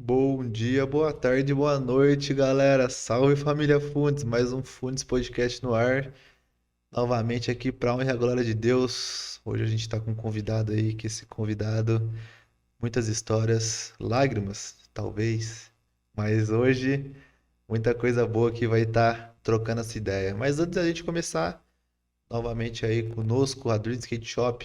Bom dia, boa tarde, boa noite, galera. Salve família Fundes, mais um Fundes Podcast no ar. Novamente aqui para honra e a glória de Deus. Hoje a gente está com um convidado aí, que esse convidado, muitas histórias, lágrimas, talvez, mas hoje muita coisa boa que vai estar trocando essa ideia. Mas antes da gente começar, novamente aí conosco, a Dream Skate Shop,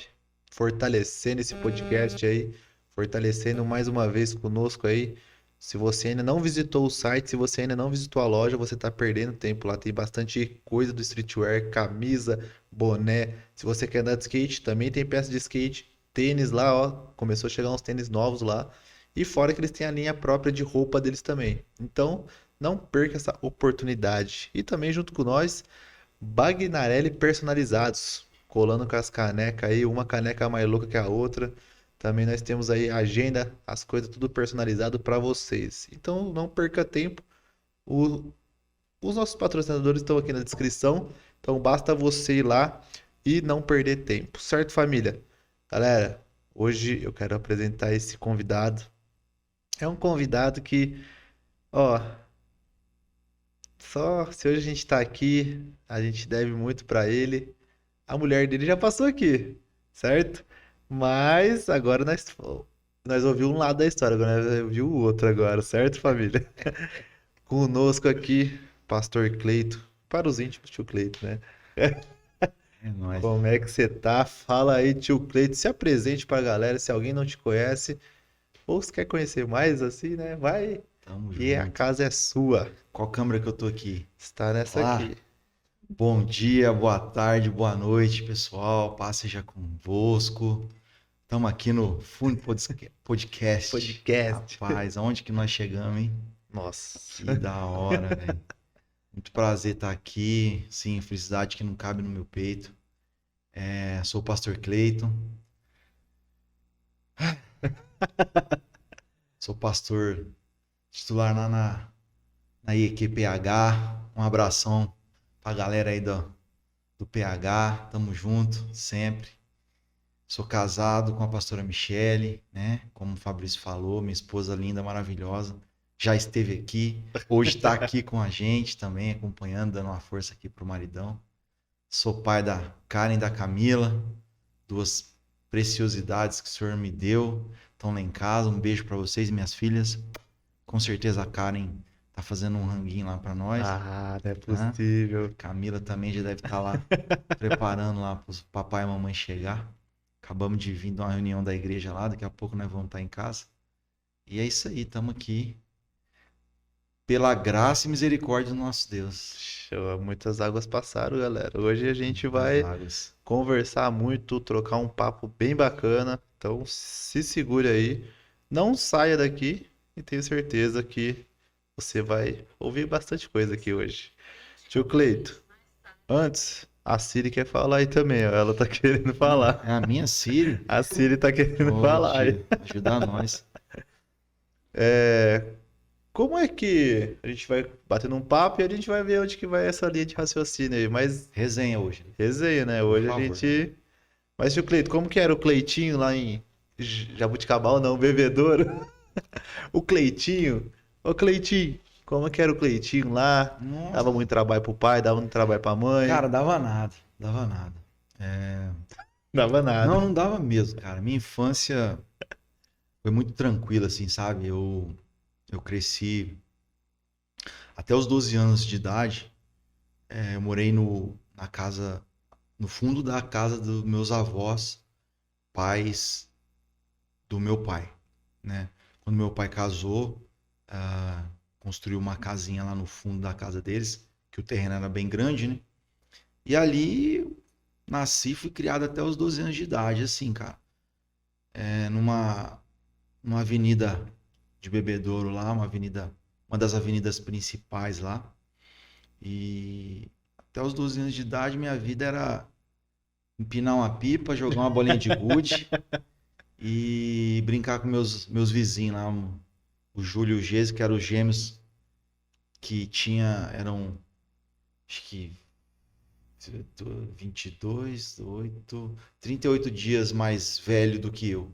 fortalecendo esse podcast aí, fortalecendo mais uma vez conosco aí. Se você ainda não visitou o site, se você ainda não visitou a loja, você está perdendo tempo. Lá tem bastante coisa do streetwear, camisa, boné. Se você quer andar de skate, também tem peça de skate, tênis lá, ó. Começou a chegar uns tênis novos lá. E fora que eles têm a linha própria de roupa deles também. Então, não perca essa oportunidade. E também junto com nós, Bagnarelli personalizados, colando com as canecas aí, uma caneca mais louca que a outra. Também nós temos aí a agenda, as coisas tudo personalizado para vocês. Então não perca tempo. O- os nossos patrocinadores estão aqui na descrição. Então basta você ir lá e não perder tempo, certo, família? Galera, hoje eu quero apresentar esse convidado. É um convidado que, ó, só se hoje a gente tá aqui, a gente deve muito para ele. A mulher dele já passou aqui, certo? Mas agora nós ouvimos um lado da história, agora nós ouvimos o outro agora, certo, família? Conosco aqui, Pastor Cleito, para os íntimos, tio Cleito, né? É nóis. Como é que você tá? Fala aí, tio Cleito, se apresente para a galera, se alguém não te conhece, ou se quer conhecer mais, assim, né? Vai, Tamo e a junto. casa é sua. Qual câmera que eu tô aqui? Está nessa Lá. aqui. Bom dia, boa tarde, boa noite, pessoal. Paz seja convosco. Estamos aqui no Fundo Podcast. Podcast. Rapaz, aonde que nós chegamos, hein? Nossa. Que da hora, velho. Muito prazer estar aqui. Sim, felicidade que não cabe no meu peito. Sou o Pastor Cleiton. Sou pastor titular lá na IEQPH. Um abração pra galera aí do PH, tamo junto, sempre. Sou casado com a pastora Michele, né? Como o Fabrício falou, minha esposa linda, maravilhosa. Já esteve aqui, hoje está aqui com a gente também, acompanhando, dando uma força aqui pro maridão. Sou pai da Karen e da Camila, duas preciosidades que o Senhor me deu. Estão lá em casa, um beijo para vocês, minhas filhas. Com certeza a Karen tá fazendo um ranguinho lá para nós, Ah, não é tá? possível. Camila também já deve estar lá preparando lá para os papai e mamãe chegar. Acabamos de vir de uma reunião da igreja lá, daqui a pouco nós vamos estar em casa. E é isso aí, estamos aqui pela graça e misericórdia do nosso Deus. Show, muitas águas passaram, galera. Hoje a gente Das vai águas. conversar muito, trocar um papo bem bacana. Então se segure aí, não saia daqui e tenho certeza que você vai ouvir bastante coisa aqui hoje. Tio Cleito, antes, a Siri quer falar aí também, ó. Ela tá querendo É falar. a minha Siri. A Siri tá querendo Ô, falar aí. tia, ajuda nós. Como é que a gente vai batendo um papo e a gente vai ver onde que vai essa linha de raciocínio aí, mas Resenha hoje, resenha, né? por Hoje a favor. gente. Mas, tio Cleito, como que era o Cleitinho lá em Jabuticabal, não, Bebedouro? O Cleitinho. Ô, Cleitinho, como que era o Cleitinho lá? Nossa, Dava muito trabalho pro pai, dava muito trabalho pra mãe. cara, dava nada, dava nada. Dava Não, nada. não dava mesmo, cara. Minha infância foi muito tranquila, assim, sabe? Eu cresci até os 12 anos de idade. Eu morei na casa, no fundo da casa dos meus avós, pais do meu pai, né? Quando meu pai casou, construiu uma casinha lá no fundo da casa deles, que o terreno era bem grande, né? E ali nasci, fui criado até os 12 anos de idade, assim, cara. Numa avenida de Bebedouro lá, uma das avenidas principais lá. E até os 12 anos de idade, minha vida era empinar uma pipa, jogar uma bolinha de gude e brincar com meus vizinhos lá, o Júlio e o Gese, que eram os gêmeos que eram, acho que 22, 8, 38 dias mais velho do que eu.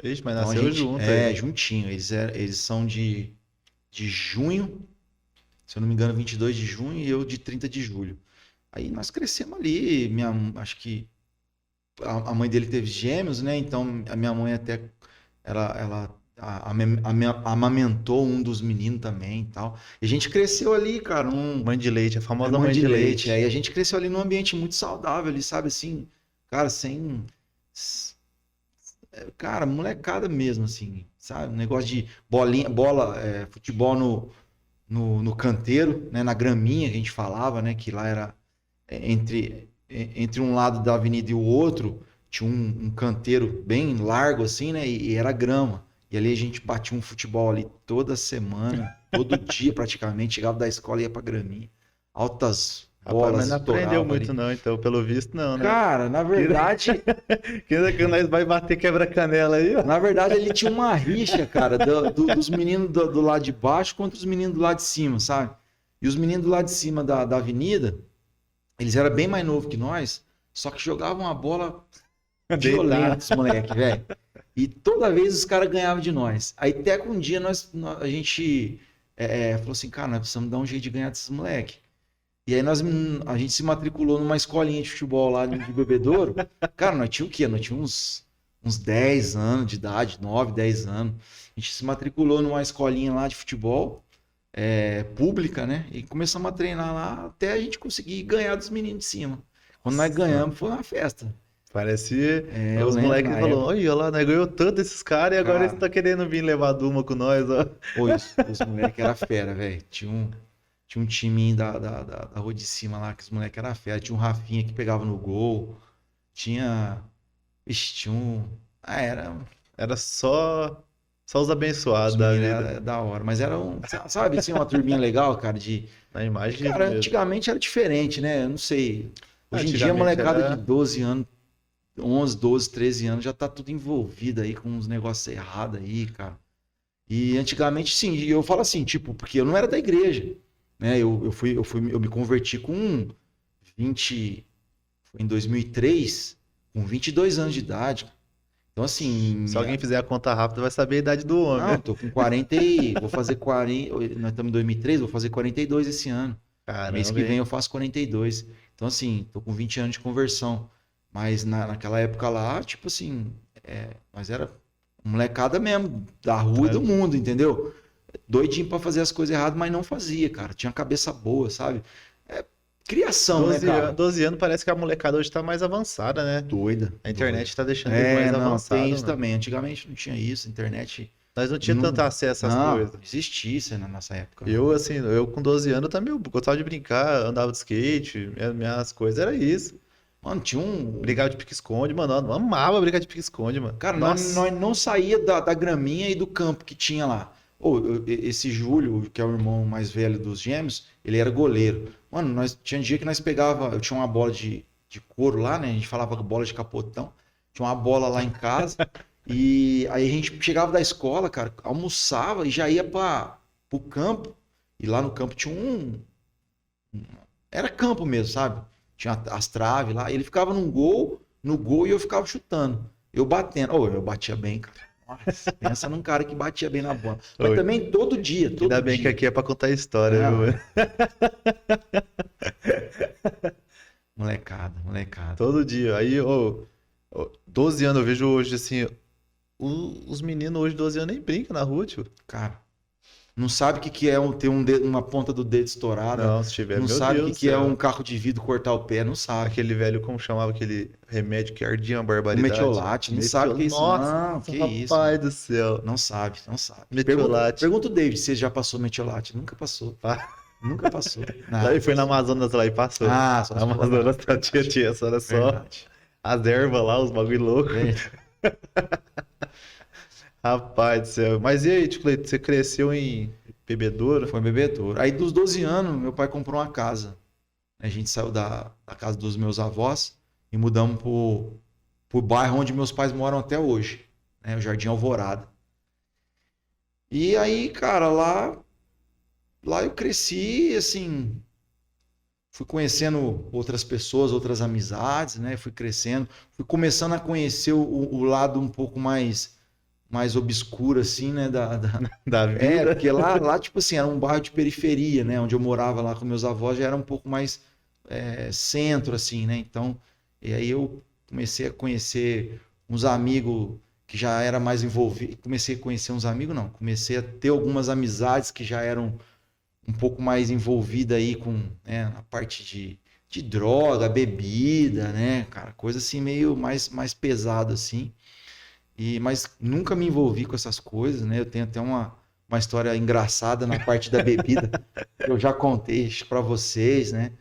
Ixi, mas Então a nasceu gente junto aí. juntinho. Eles são de junho, se eu não me engano, 22 de junho e eu de 30 de julho. Aí nós crescemos ali. Acho que a mãe dele teve gêmeos, né? Então a minha mãe até ela amamentou um dos meninos também e tal. E a gente cresceu ali, cara, Mãe de leite, a famosa mãe mãe de de leite. leite. Aí a gente cresceu ali num ambiente muito saudável ali, sabe assim, cara, sem cara, molecada mesmo assim, sabe? Um negócio de bolinha, bola, futebol no canteiro, né, na graminha que a gente falava, né, que lá era entre um lado da avenida e o outro, tinha um canteiro bem largo assim, né, e era grama. E ali a gente batia um futebol ali toda semana, todo dia praticamente, chegava da escola e ia pra graminha. Altas Rapaz, mas bolas não aprendeu estouravam muito ali. não, então, pelo visto não, né? Cara, na verdade, Que nós vai bater quebra-canela aí, ó. na verdade, ele tinha uma rixa, cara, dos meninos do lado de baixo contra os meninos do lado de cima, sabe? E os meninos do lado de cima da avenida, eles eram bem mais novos que nós, só que jogavam a bola violenta, os moleque, velho. E toda vez os caras ganhavam de nós. Aí até que um dia a gente falou assim, cara, nós precisamos dar um jeito de ganhar desses moleque. E aí a gente se matriculou numa escolinha de futebol lá de Bebedouro. Cara, nós tínhamos o quê? Nós tínhamos uns 10 anos de idade, 9, 10 anos. A gente se matriculou numa escolinha lá de futebol, pública, né? E começamos a treinar lá até a gente conseguir ganhar dos meninos de cima. Quando nós ganhamos, foi uma festa. Parecia Eu os lembro moleques na falaram, época, olha lá, nós ganhou tanto desses caras e agora cara, eles estão querendo vir levar Duma com nós, ó. pô, os moleques eram fera, velho. Tinha um timinho da rua de cima lá, que os moleques eram fera. Tinha um Rafinha que pegava no gol. Tinha. Ixi, tinha um. Era só os abençoados Os da meninos vida. era da hora. Mas era sabe, assim, uma turminha legal, cara, Na imagem cara, mesmo. antigamente era diferente, né? Eu não sei. Hoje em dia, a Antigamente molecada de era. 12 anos, 11, 12, 13 anos já tá tudo envolvido aí com uns negócios errados aí, cara. E antigamente, sim, e eu falo assim, tipo, porque eu não era da igreja, né? Eu me converti com 20, foi em 2003, com 22 anos de idade. Então, assim, Se alguém fizer a conta rápida, vai saber a idade do homem. não, tô com 40 vou fazer 40, nós estamos em 2003, vou fazer 42 esse ano. Mês Caramba, que vem hein? eu faço 42. Então, assim, tô com 20 anos de conversão. Mas naquela época lá, tipo assim, nós era molecada mesmo, da rua e do mundo, entendeu? Doidinho pra fazer as coisas erradas, mas não fazia, cara. Tinha cabeça boa, sabe? É criação, né, 12 cara? 12 anos parece que a molecada hoje tá mais avançada, né? Doida. A internet tá deixando Doida. eles mais Não, avançados, tem isso mano. também. Antigamente não tinha isso, internet Nós não tinha não, tanto acesso às não coisas. existia isso na nossa época. Eu, assim, eu com 12 anos também eu gostava de brincar, andava de skate, minhas coisas era isso. Mano, tinha um. Brincava de pique-esconde, mano. Eu amava brincar de pique-esconde, mano. Cara, Nossa. nós não saía da graminha e do campo que tinha lá. Esse Júlio, que é o irmão mais velho dos gêmeos, ele era goleiro. Mano, tinha dia que nós pegava. Eu tinha uma bola de couro lá, né? A gente falava bola de capotão. Tinha uma bola lá em casa. E aí a gente chegava da escola, cara, almoçava e já ia pro campo. E lá no campo tinha era campo mesmo, sabe? Tinha as traves lá. Ele ficava no gol e eu ficava chutando. Eu batendo. Eu batia bem, cara. Nossa, pensa num cara que batia bem na bola. Mas Oi. também todo dia, todo Ainda bem dia. que aqui é pra contar história, É, viu, mano? Molecada. Todo dia. Aí, 12 anos eu vejo hoje, assim, os meninos hoje, 12 anos, nem brincam na rua, tio. Cara, não sabe o que é ter uma ponta do dedo estourada. Não, se tiver, Não meu sabe o Deus do que é céu. um carro de vidro cortar o pé, não sabe. Aquele velho, como chamava aquele remédio que ardia uma barbaridade? Metiolate, não sabe o que é isso. Nossa, Não, que rapaz isso. do céu. Não sabe. Metiolate. Pergunta o David se ele já passou metiolate. Nunca passou. Ah. Nunca passou. Lá ele foi na Amazonas lá e passou. Ah, só Na se for Amazonas lá. tinha só era só Verdade. as ervas lá, os bagulho louco. Rapaz do céu. Mas e aí, tio Cleiton, você cresceu em Bebedouro? Foi bebedouro. Aí dos 12 anos, meu pai comprou uma casa. A gente saiu da casa dos meus avós e mudamos pro bairro onde meus pais moram até hoje, né? O Jardim Alvorada. E aí, cara, lá eu cresci, assim, fui conhecendo outras pessoas, outras amizades, né? Fui crescendo, fui começando a conhecer o lado um pouco mais mais obscura, assim, né? Da vida. Porque lá, tipo assim, era um bairro de periferia, né? Onde eu morava lá com meus avós, já era um pouco mais centro, assim, né? Então, e aí eu comecei a conhecer uns amigos que já era mais envolvido. Comecei a conhecer uns amigos, não. Comecei a ter algumas amizades que já eram um pouco mais envolvidas aí com, né, a parte de droga, bebida, né, cara? Coisa assim meio mais pesada, assim. Mas nunca me envolvi com essas coisas, né? Eu tenho até uma história engraçada na parte da bebida, que eu já contei para vocês, né?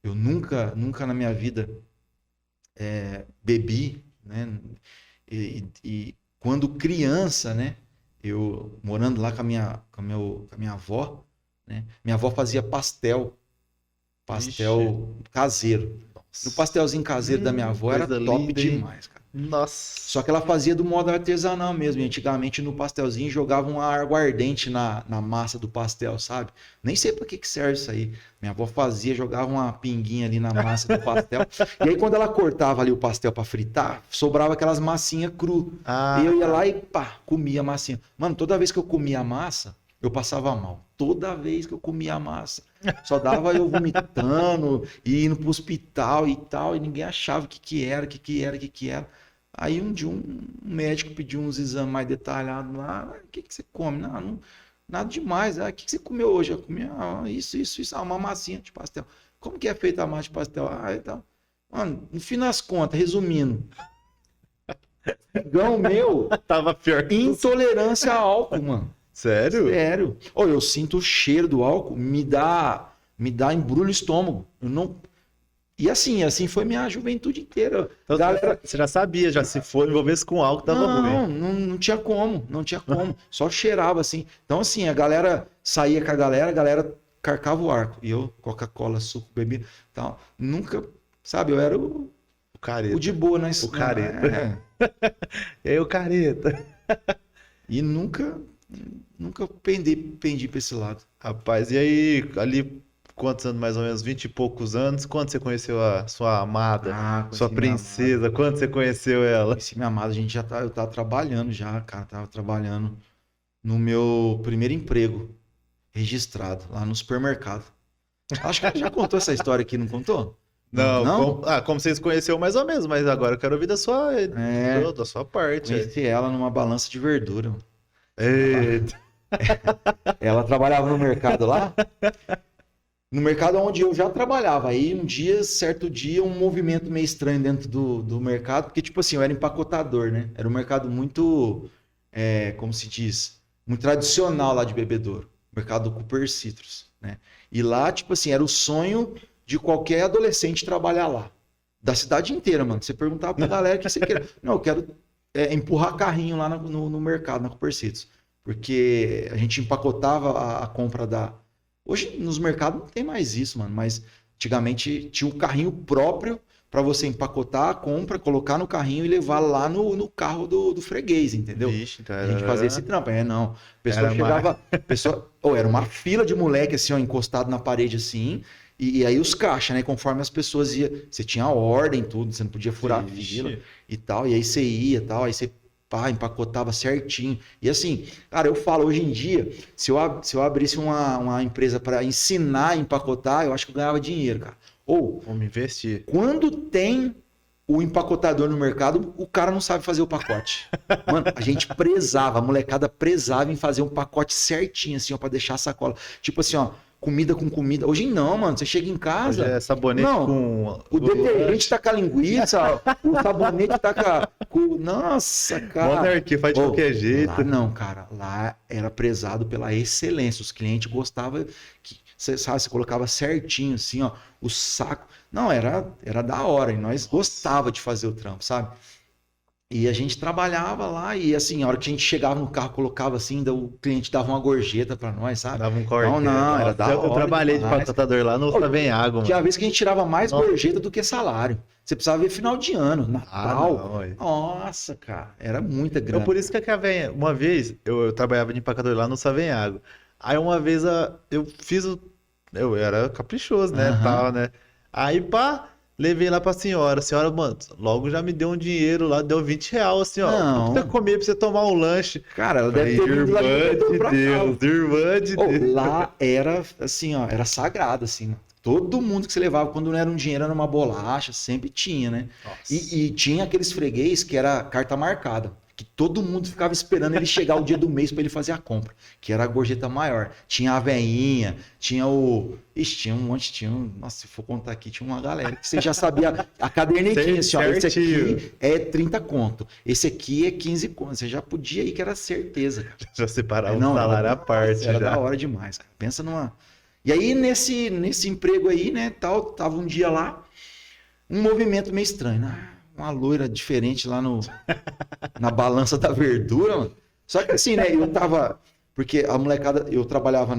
Eu nunca na minha vida bebi, né? E quando criança, né? Eu morando lá com a minha avó, né? Minha avó fazia pastel caseiro. No pastelzinho caseiro da minha avó era Coisa top linda, hein? demais, cara. Nossa. Só que ela fazia do modo artesanal mesmo. E antigamente no pastelzinho jogava uma aguardente na massa do pastel, sabe? Nem sei para que serve isso aí. Minha avó fazia, jogava uma pinguinha ali na massa do pastel. E aí quando ela cortava ali o pastel para fritar, sobrava aquelas massinhas cru. E eu ia lá e pá, comia a massinha. Mano, toda vez que eu comia a massa, eu passava mal. Toda vez que eu comia a massa. Só dava eu vomitando, e indo pro hospital e tal, e ninguém achava o que era. Aí um dia um médico pediu uns exames mais detalhados lá. O que você come? Não, nada demais. O que você comeu hoje? Eu comi isso. Uma massinha de pastel. Como que é feita a massa de pastel? Então. Mano, no fim das contas, resumindo, igual o meu, Tava pior que intolerância a álcool, mano. Sério? Sério. Eu sinto o cheiro do álcool, me dá embrulho no estômago. Eu não. E assim foi minha juventude inteira. Então, Galera, você já sabia, já se for envolver com álcool, tava ruim. não tinha como. Só cheirava assim. Então, assim, a galera saía com a galera carcava o arco. E eu, Coca-Cola, suco, bebia tal. Nunca, sabe, eu era o careta. O de boa na O careta. E aí, o careta. E nunca pendi pra esse lado. Rapaz, e aí, ali, quantos anos, mais ou menos? 20 e poucos anos? Quando você conheceu a sua amada, sua princesa? Quando você conheceu ela? Conheci minha amada, eu tava trabalhando já, cara. Tava trabalhando no meu primeiro emprego registrado, lá no supermercado. Acho que já contou essa história aqui, não contou? Não? Como vocês conheceu mais ou menos, mas agora eu quero ouvir da sua parte. Conheci ela numa balança de verdura. Eita. Ela trabalhava no mercado lá. No mercado onde eu já trabalhava. Aí certo dia, um movimento meio estranho dentro do mercado, porque tipo assim, eu era empacotador, né? Era um mercado muito, como se diz, muito tradicional lá de bebedouro. Mercado do Cooper Citrus, né? E lá, tipo assim, era o sonho de qualquer adolescente trabalhar lá. Da cidade inteira, mano. Você perguntava pra galera o que você quer. Não, eu quero empurrar carrinho lá no mercado, na Cooper Citrus. Porque a gente empacotava a compra da... Hoje nos mercados não tem mais isso, mano. Mas antigamente tinha um carrinho próprio para você empacotar a compra, colocar no carrinho e levar lá no carro do freguês, entendeu? Vixe, então A gente fazia esse trampo. Não. A pessoa Era chegava... era uma fila de moleque assim, ó, encostado na parede assim... E aí os caixas, né? Conforme as pessoas iam... Você tinha ordem, tudo. Você não podia furar a fila e tal. E aí você ia e tal. Aí você empacotava certinho. E assim, cara, eu falo, hoje em dia, se eu abrisse uma empresa para ensinar a empacotar, eu acho que eu ganhava dinheiro, cara. Vamos investir. Quando tem o empacotador no mercado, o cara não sabe fazer o pacote. Mano, a gente prezava, a molecada prezava em fazer um pacote certinho, assim, ó, pra deixar a sacola. Tipo assim, ó, comida com comida. Hoje não, mano. Você chega em casa... Hoje é sabonete com... O detergente tá com a linguiça, o sabonete tá com... Nossa, cara. Monarquia faz de qualquer jeito. Lá não, cara. Lá era prezado pela excelência. Os clientes gostavam que... Você colocava certinho, assim, ó, o saco. Não, era da hora. E nós gostava de fazer o trampo, sabe? E a gente trabalhava lá e assim, a hora que a gente chegava no carro, colocava assim, o cliente dava uma gorjeta pra nós, sabe? Dava um corte. Não, era da hora. Eu trabalhei de empacotador lá no Savenhago, mano. Tinha vez que a gente tirava mais gorjeta do que salário. Você precisava ver final de ano, Natal. Nossa, cara, era muita grana. Então, por isso que uma vez eu trabalhava de empacotador lá no Savenhago. Aí uma vez eu fiz eu era caprichoso, né, tal, né? Aí, pá, Levei lá pra senhora. A senhora, mano, logo já me deu um dinheiro lá, deu R$ 20, assim, ó. Não. Pra você comer, pra você tomar um lanche. Cara, ela Falei, deve ter vindo lá de irmã Bebedouro de pra cá. Deus, irmã de Ô, Deus. lá era assim, ó, era sagrado, assim, mano. Todo mundo que você levava, quando não era um dinheiro, era uma bolacha, sempre tinha, né? Nossa. E tinha aqueles freguês que era carta marcada, que todo mundo ficava esperando ele chegar o dia do mês para ele fazer a compra, que era a gorjeta maior. Tinha a veinha, tinha o... Ixi, tinha um monte, Nossa, se for contar aqui, tinha uma galera que você já sabia a cadernetinha, assim, ó, esse aqui é 30 conto, esse aqui é 15 conto, você já podia ir que era certeza, cara. Já separava Não, o salário à era parte Era já. da hora demais, cara. Pensa numa... E aí, nesse emprego aí, né, tal, tava um dia lá, um movimento meio estranho, né? Uma loira diferente lá na balança da verdura, mano. Só que assim, né, eu tava... Porque a molecada, eu trabalhava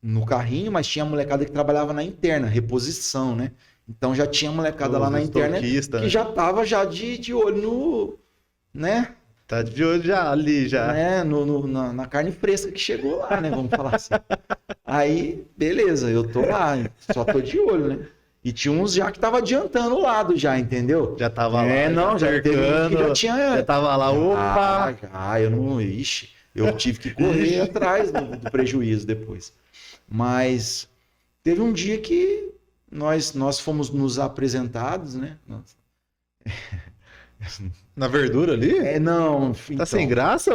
no carrinho, mas tinha a molecada que trabalhava na interna, reposição, né? Então já tinha molecada lá Os na interna estoquistas, que né? já tava já de olho no... né? Tá de olho já, ali já. Né, na carne fresca que chegou lá, né? Vamos falar assim. Aí, beleza, eu tô lá, só tô de olho, né? E tinha uns já que tava adiantando o lado já, entendeu? Já tava lá, Não, já teve um que já tinha... já tava lá, opa! Eu não... Ixi, eu tive que correr atrás do prejuízo depois. Mas teve um dia que nós fomos nos apresentados, né? Na verdura ali? Não, Tá então, sem graça?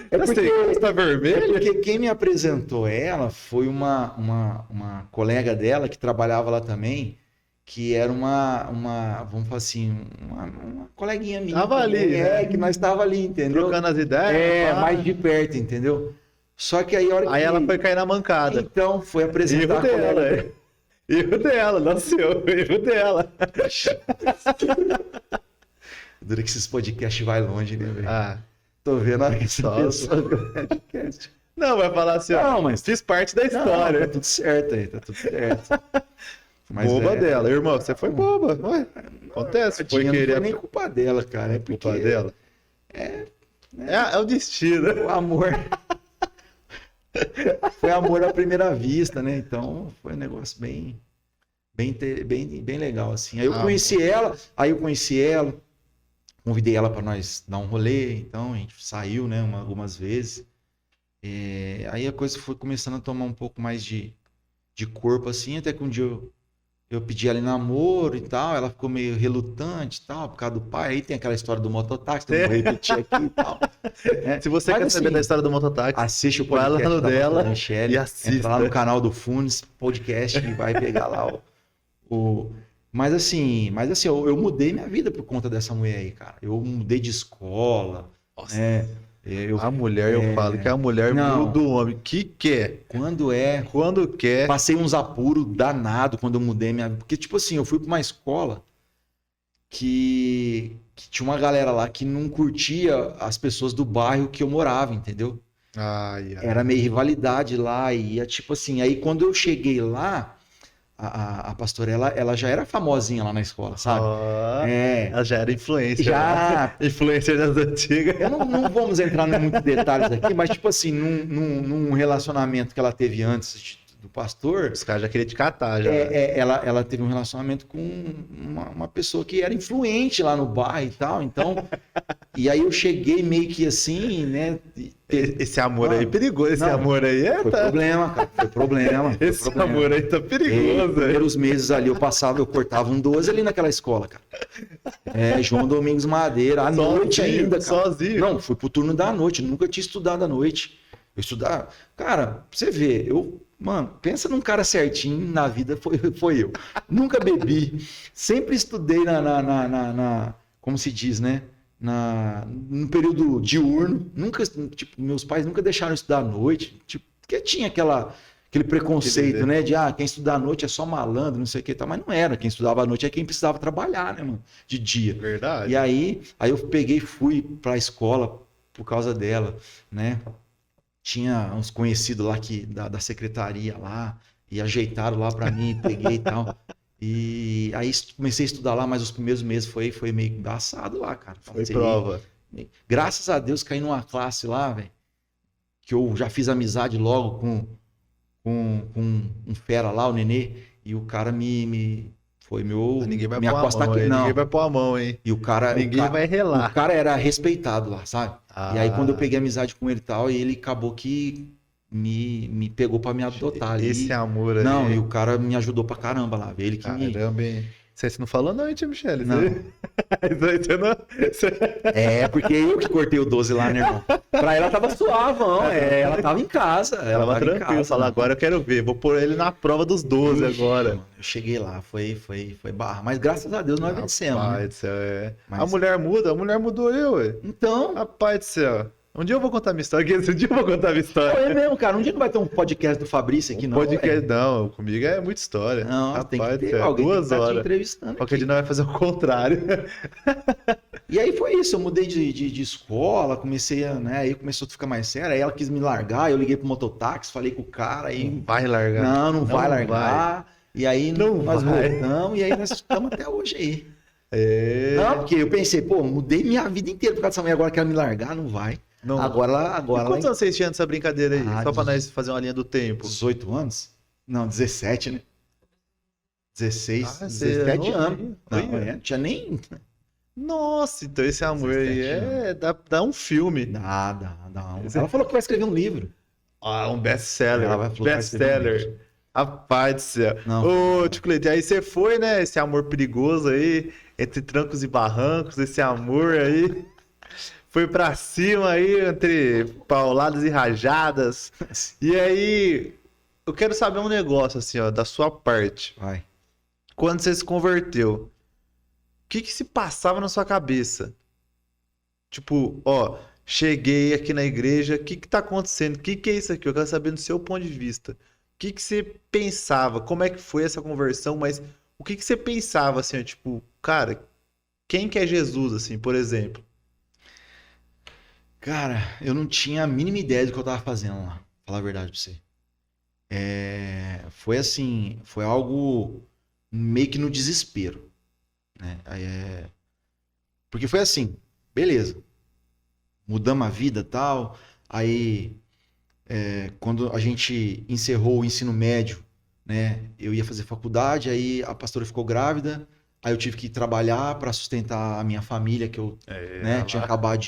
Tá sem graça, tá vermelho? porque quem me apresentou ela foi uma colega dela que trabalhava lá também, que era vamos falar assim, uma coleguinha minha. Tava ali, né? Que nós estava ali, entendeu? Trocando as ideias. pá. Mais de perto, entendeu? Só que aí a hora Aí que... ela foi cair na mancada. Então, foi apresentar Erro a colega dela, dela. Erro dela, não seu, erro dela. Dura que esses podcasts vai longe, né, velho? Ah, Tô vendo a hora que essa Nossa. pessoa vê o podcast. não, vai falar assim, ó. Não, mas... Fiz parte da Não, história. tá tudo certo aí, tá tudo certo. Mas boba é- dela. Irmão, você foi boba. Ué, acontece. Foi Tadinha, não querer foi nem culpa dela, cara. É a porque culpa dela. É o destino. o amor. Foi amor à primeira vista, né? Então foi um negócio bem legal, assim. Aí eu conheci ela, convidei ela para nós dar um rolê, então a gente saiu, né, algumas vezes. Aí a coisa foi começando a tomar um pouco mais de corpo, assim, até que um dia eu pedi ela em namoro e tal, ela ficou meio relutante e tal, por causa do pai. Aí tem aquela história do mototáxi, que eu não vou repetir aqui e tal. Se você Mas, quer assim, saber da história do mototáxi, assiste o vai lá podcast no da dela pastora Michele, e assista. entra lá no canal do Funes Podcast e vai pegar lá Mas assim, eu mudei minha vida por conta dessa mulher aí, cara. Eu mudei de escola, Nossa. né? A mulher, eu falo que a mulher Não. muda o homem que quer, quando quer. Passei uns apuros danado quando eu mudei minha vida. Porque, tipo assim, eu fui pra uma escola que tinha uma galera lá que não curtia as pessoas do bairro que eu morava, entendeu? Ai, ai. Era meio rivalidade lá. E ia, tipo assim, aí quando eu cheguei lá, a pastora, ela já era famosinha lá na escola, sabe? Ó, É. ela já era influencer. Já. né? Influencer das antigas. Eu não vamos entrar em muitos detalhes aqui, mas, tipo assim, num relacionamento que ela teve antes do pastor, Os caras já queriam te catar, já. ela teve um relacionamento com uma pessoa que era influente lá no bairro e tal, então... E aí eu cheguei meio que assim, né? Esse amor aí é Mano, perigoso. Esse não, amor aí Foi problema, cara. Foi problema. Foi Esse problema. amor aí tá perigoso. Nos primeiros meses ali eu cortava um 12 ali naquela escola, cara. João Domingos Madeira, à noite ainda, cara. Sozinho. Não, fui pro turno da noite, nunca tinha estudado à noite. Eu estudava. Cara, pra você ver, mano, pensa num cara certinho na vida, foi eu. Nunca bebi, sempre estudei como se diz, né? No período diurno, nunca, tipo, meus pais nunca deixaram eu estudar à noite, tipo, porque tinha aquele preconceito, né, de quem estudar à noite é só malandro, não sei o que, tá, mas não era, quem estudava à noite é quem precisava trabalhar, né, mano, de dia. Verdade. E aí eu peguei e fui pra escola por causa dela, né, tinha uns conhecidos lá da secretaria lá, e ajeitaram lá pra mim, peguei e tal. E aí comecei a estudar lá, mas os primeiros meses foi meio embaçado lá, cara. Foi prova. Graças a Deus caí numa classe lá, velho, que eu já fiz amizade logo com um fera lá, o Nenê, E o cara foi Ninguém vai me pôr a acostar mão, aqui. hein? Não. Ninguém vai pôr a mão, hein? E o cara. Ninguém vai relar. O cara era respeitado lá, sabe? E aí, quando eu Ah, peguei amizade com ele e tal, ele acabou que me pegou pra me adotar ali. esse amor aí. Não, e o cara me ajudou pra caramba lá. Ele que me. Caramba, hein? Você não falou não, hein, tia Michele? Não. Você não... É, porque eu que cortei o 12 lá, né, irmão? Pra ela tava suavão, ela tava em casa. Ela tava tava em tranquilo, casa, falar, né? agora eu quero ver, vou pôr ele na prova dos 12 Ixi, agora. mano, eu cheguei lá, foi barra. Mas graças a Deus nós vencemos, né? Rapaz do céu, é. Mas- A mulher muda, a mulher mudou eu, ué. Então, Rapaz do céu. Um dia eu vou contar minha história, um dia eu vou contar minha história. é mesmo, cara. Um dia não vai ter um podcast do Fabrício aqui, não. Podcast não, comigo é muita história. Não, tem que Rapaz do ter céu, alguém que 2 tá te horas. entrevistando Qualquer aqui. dia nós vai fazer o contrário. E aí foi isso, eu mudei de escola, comecei a, né, aí começou a ficar mais sério, aí ela quis me largar, eu liguei pro mototáxi, falei com o cara, aí, Vai largar. não vai largar, e aí Não nós vai. voltamos, e aí nós estamos até hoje aí. É. Não, porque eu pensei, pô, mudei minha vida inteira por causa dessa mulher, agora quer me largar, não vai. Não. Agora E quantos ela anos vocês tinham nessa brincadeira aí? Ah, Só pra nós fazer uma linha do tempo. 18 anos? Não, 17, né? 16, Ah, você é 17 novinho. anos. Não, Olha. não tinha nem... Nossa, então esse amor aí 17 dá um filme. Nada. Ela falou que vai escrever um livro. Ah, um best-seller. Ela vai falar que vai escrever um Best-seller. Rapaz do céu. Não. Ô, tio Cleiton, aí você foi, né? Esse amor perigoso aí, entre trancos e barrancos, esse amor aí. Foi pra cima aí, entre pauladas e rajadas. E aí, eu quero saber um negócio, assim, ó, da sua parte. Vai. Quando você se converteu, o que que se passava na sua cabeça? Tipo, ó, cheguei aqui na igreja, o que que tá acontecendo? O que que é isso aqui? Eu quero saber do seu ponto de vista. O que que você pensava? Como é que foi essa conversão? Mas o que que você pensava, assim, ó, tipo, cara, quem que é Jesus, assim, por exemplo? Cara, eu não tinha a mínima ideia do que eu tava fazendo lá, falar a verdade pra você. Foi assim, foi algo meio que no desespero, né? Porque foi assim, beleza, mudamos a vida e tal, aí quando a gente encerrou o ensino médio, né, eu ia fazer faculdade, aí a pastora ficou grávida, aí eu tive que trabalhar para sustentar a minha família, que eu né, tinha acabado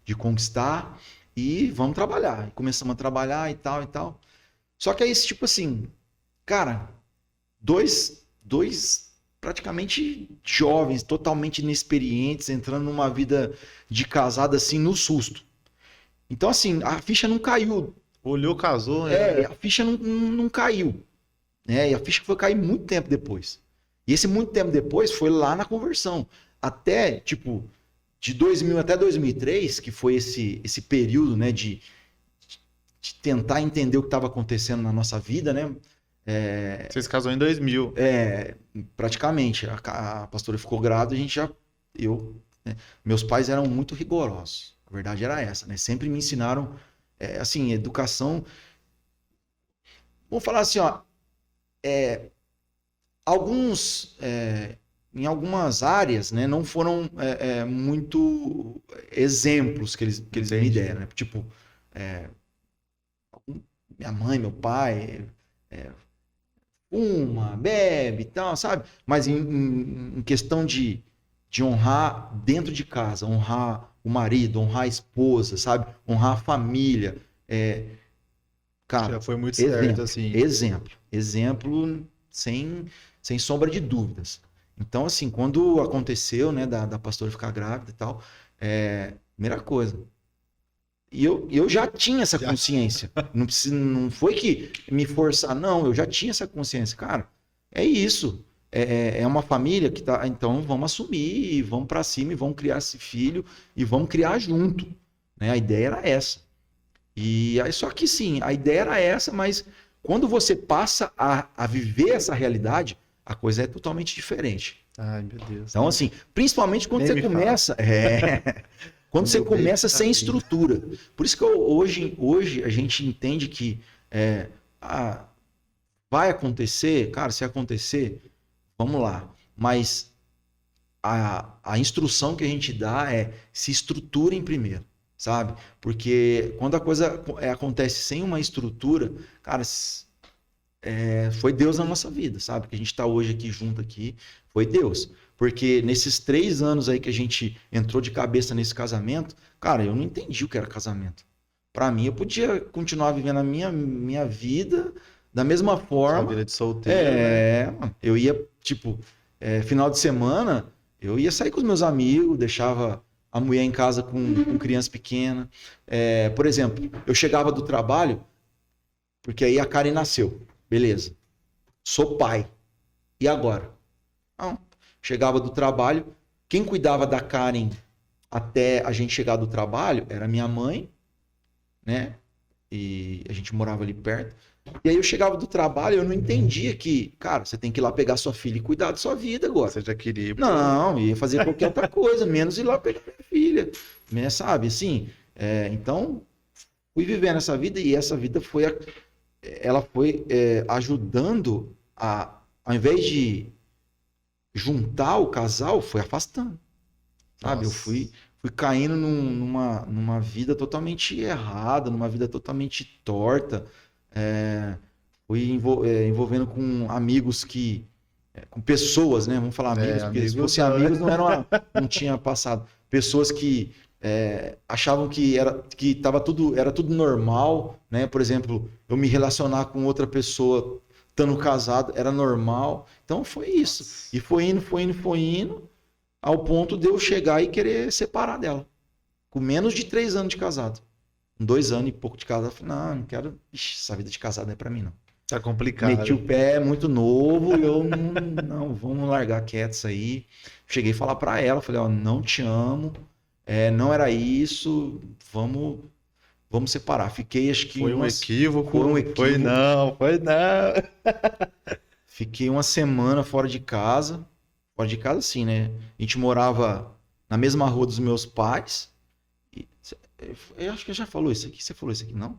de conquistar, e vamos trabalhar. E começamos a trabalhar e tal e tal. Só que aí, tipo assim, cara, dois praticamente jovens, totalmente inexperientes, entrando numa vida de casado assim, no susto. Então, assim, a ficha não caiu. Olhou, casou, né? A ficha não caiu. Né? E a ficha foi cair muito tempo depois. E esse muito tempo depois foi lá na conversão. Até, tipo, de 2000 até 2003, que foi esse período, né, de tentar entender o que estava acontecendo na nossa vida, né? Vocês casou em 2000. Praticamente. A pastora ficou grávida, a gente já... né? Meus pais eram muito rigorosos. A verdade era essa, né? Sempre me ensinaram, assim, educação... Vamos falar assim, ó... em algumas áreas, né, não foram muito exemplos que eles me Entendi. deram, né? Tipo, minha mãe, meu pai, fuma, bebe e tal, sabe? Mas em questão de honrar dentro de casa, honrar o marido, honrar a esposa, sabe? Honrar a família, cara, Já foi muito certo, assim. exemplo sem sombra de dúvidas. Então, assim, quando aconteceu, né, da pastora ficar grávida e tal, primeira coisa. E eu já tinha essa consciência. Não foi que me forçar, não, eu já tinha essa consciência. Cara, é isso. É uma família que tá. Então vamos assumir, e vamos para cima, e vamos criar esse filho, e vamos criar junto. Né? A ideia era essa. E aí, só que sim, a ideia era essa, mas quando você passa a viver essa realidade, a coisa é totalmente diferente. Ai, meu Deus. Então, assim, principalmente quando Nem você me fala. começa. Quando você Meu bem, começa tá sem aí. estrutura. Por isso que hoje a gente entende que vai acontecer, cara, se acontecer, vamos lá. Mas a instrução que a gente dá é se estruturem primeiro, sabe? Porque quando a coisa acontece sem uma estrutura, cara, foi Deus na nossa vida, sabe? Que a gente tá hoje aqui junto aqui, foi Deus. Porque nesses 3 anos aí que a gente entrou de cabeça nesse casamento, cara, eu não entendi o que era casamento. Pra mim, eu podia continuar vivendo a minha vida da mesma Sua forma. vida de solteiro, né? Mano, eu ia, tipo, final de semana, eu ia sair com os meus amigos, deixava a mulher em casa com criança pequena. Por exemplo, eu chegava do trabalho, porque aí a Karen nasceu. Beleza. Sou pai. E agora? Não. Chegava do trabalho, quem cuidava da Karen até a gente chegar do trabalho era minha mãe, né? E a gente morava ali perto. E aí eu chegava do trabalho, eu não entendia que, cara, você tem que ir lá pegar sua filha e cuidar da sua vida agora. Você já queria ir Não, ia fazer qualquer outra coisa, menos ir lá pegar minha filha, né? Sabe, assim, então fui vivendo essa vida e essa vida ela foi ajudando ao invés de juntar o casal, foi afastando, sabe? Eu Nossa. fui caindo numa vida totalmente errada, numa vida totalmente torta. Fui envolvendo com amigos com pessoas, né? Vamos falar amigos, porque se amigos fosse não, né? amigos não tinha passado. Pessoas que achavam que era tudo normal, né? Por exemplo, eu me relacionar com outra pessoa estando casado era normal. Então foi isso. E foi indo, ao ponto de eu chegar e querer separar dela. Com menos de 3 anos de casado. Com 2 anos e pouco de casado, eu falei, não quero. Ixi, essa vida de casado não é pra mim, não. Tá complicado. Meti o pé muito novo, eu não, vamos largar quieto isso aí. Cheguei a falar pra ela, falei, ó, não te amo, não era isso, vamos separar. Fiquei, acho que Foi um equívoco. Foi um equívoco. Foi não. Fiquei uma semana fora de casa sim, né? A gente morava na mesma rua dos meus pais. Eu acho que já falou isso aqui. Você falou isso aqui, não?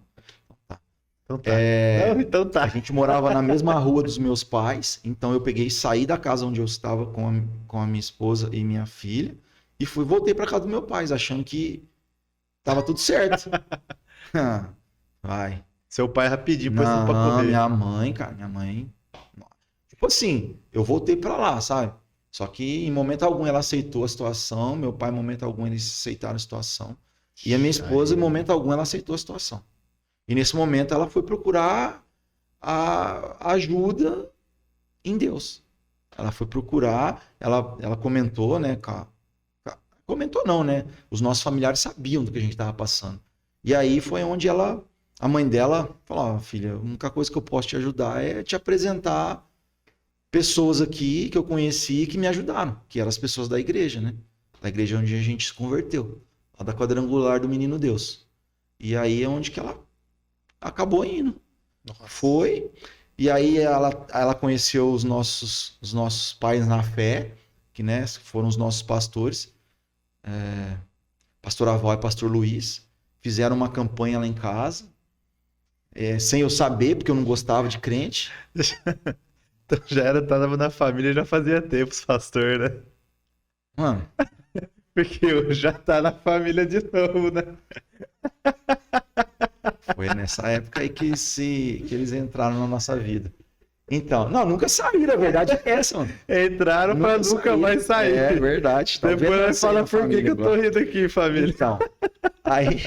Tá. Então tá. Não, então tá. A gente morava na mesma rua dos meus pais, então eu peguei e saí da casa onde eu estava com a minha esposa e minha filha e voltei para casa dos meus pais, achando que tava tudo certo. Vai. Seu pai rapidinho pôs tudo pra Não, correr. minha mãe. Tipo assim, eu voltei para lá, sabe? Só que em momento algum ela aceitou a situação, meu pai em momento algum eles aceitaram a situação e a minha esposa em momento algum ela aceitou a situação. E nesse momento ela foi procurar a ajuda em Deus. Ela foi procurar, ela comentou, né? Comentou não, né? Os nossos familiares sabiam do que a gente estava passando. E aí foi onde a mãe dela falou, filha, a única coisa que eu posso te ajudar é te apresentar pessoas aqui que eu conheci que me ajudaram, que eram as pessoas da igreja, né? Da igreja onde a gente se converteu, lá da quadrangular do Menino Deus. E aí é onde que ela acabou indo. Nossa. Foi. E aí ela conheceu os nossos pais na fé, que, né, foram os nossos pastores, pastor Avó e pastor Luiz. Fizeram uma campanha lá em casa, sem eu saber, porque eu não gostava de crente. Então tava na família, já fazia tempo os pastor, né? Mano, Porque eu já tá na família de novo, né? foi nessa época aí que eles entraram na nossa vida. Então, não, nunca saíram, a verdade é essa, mano. Entraram pra nunca saíram. mais sair. É verdade. Tá Depois vendo nós essa aí fala na por que família eu tô agora? rindo aqui, família. Então, aí...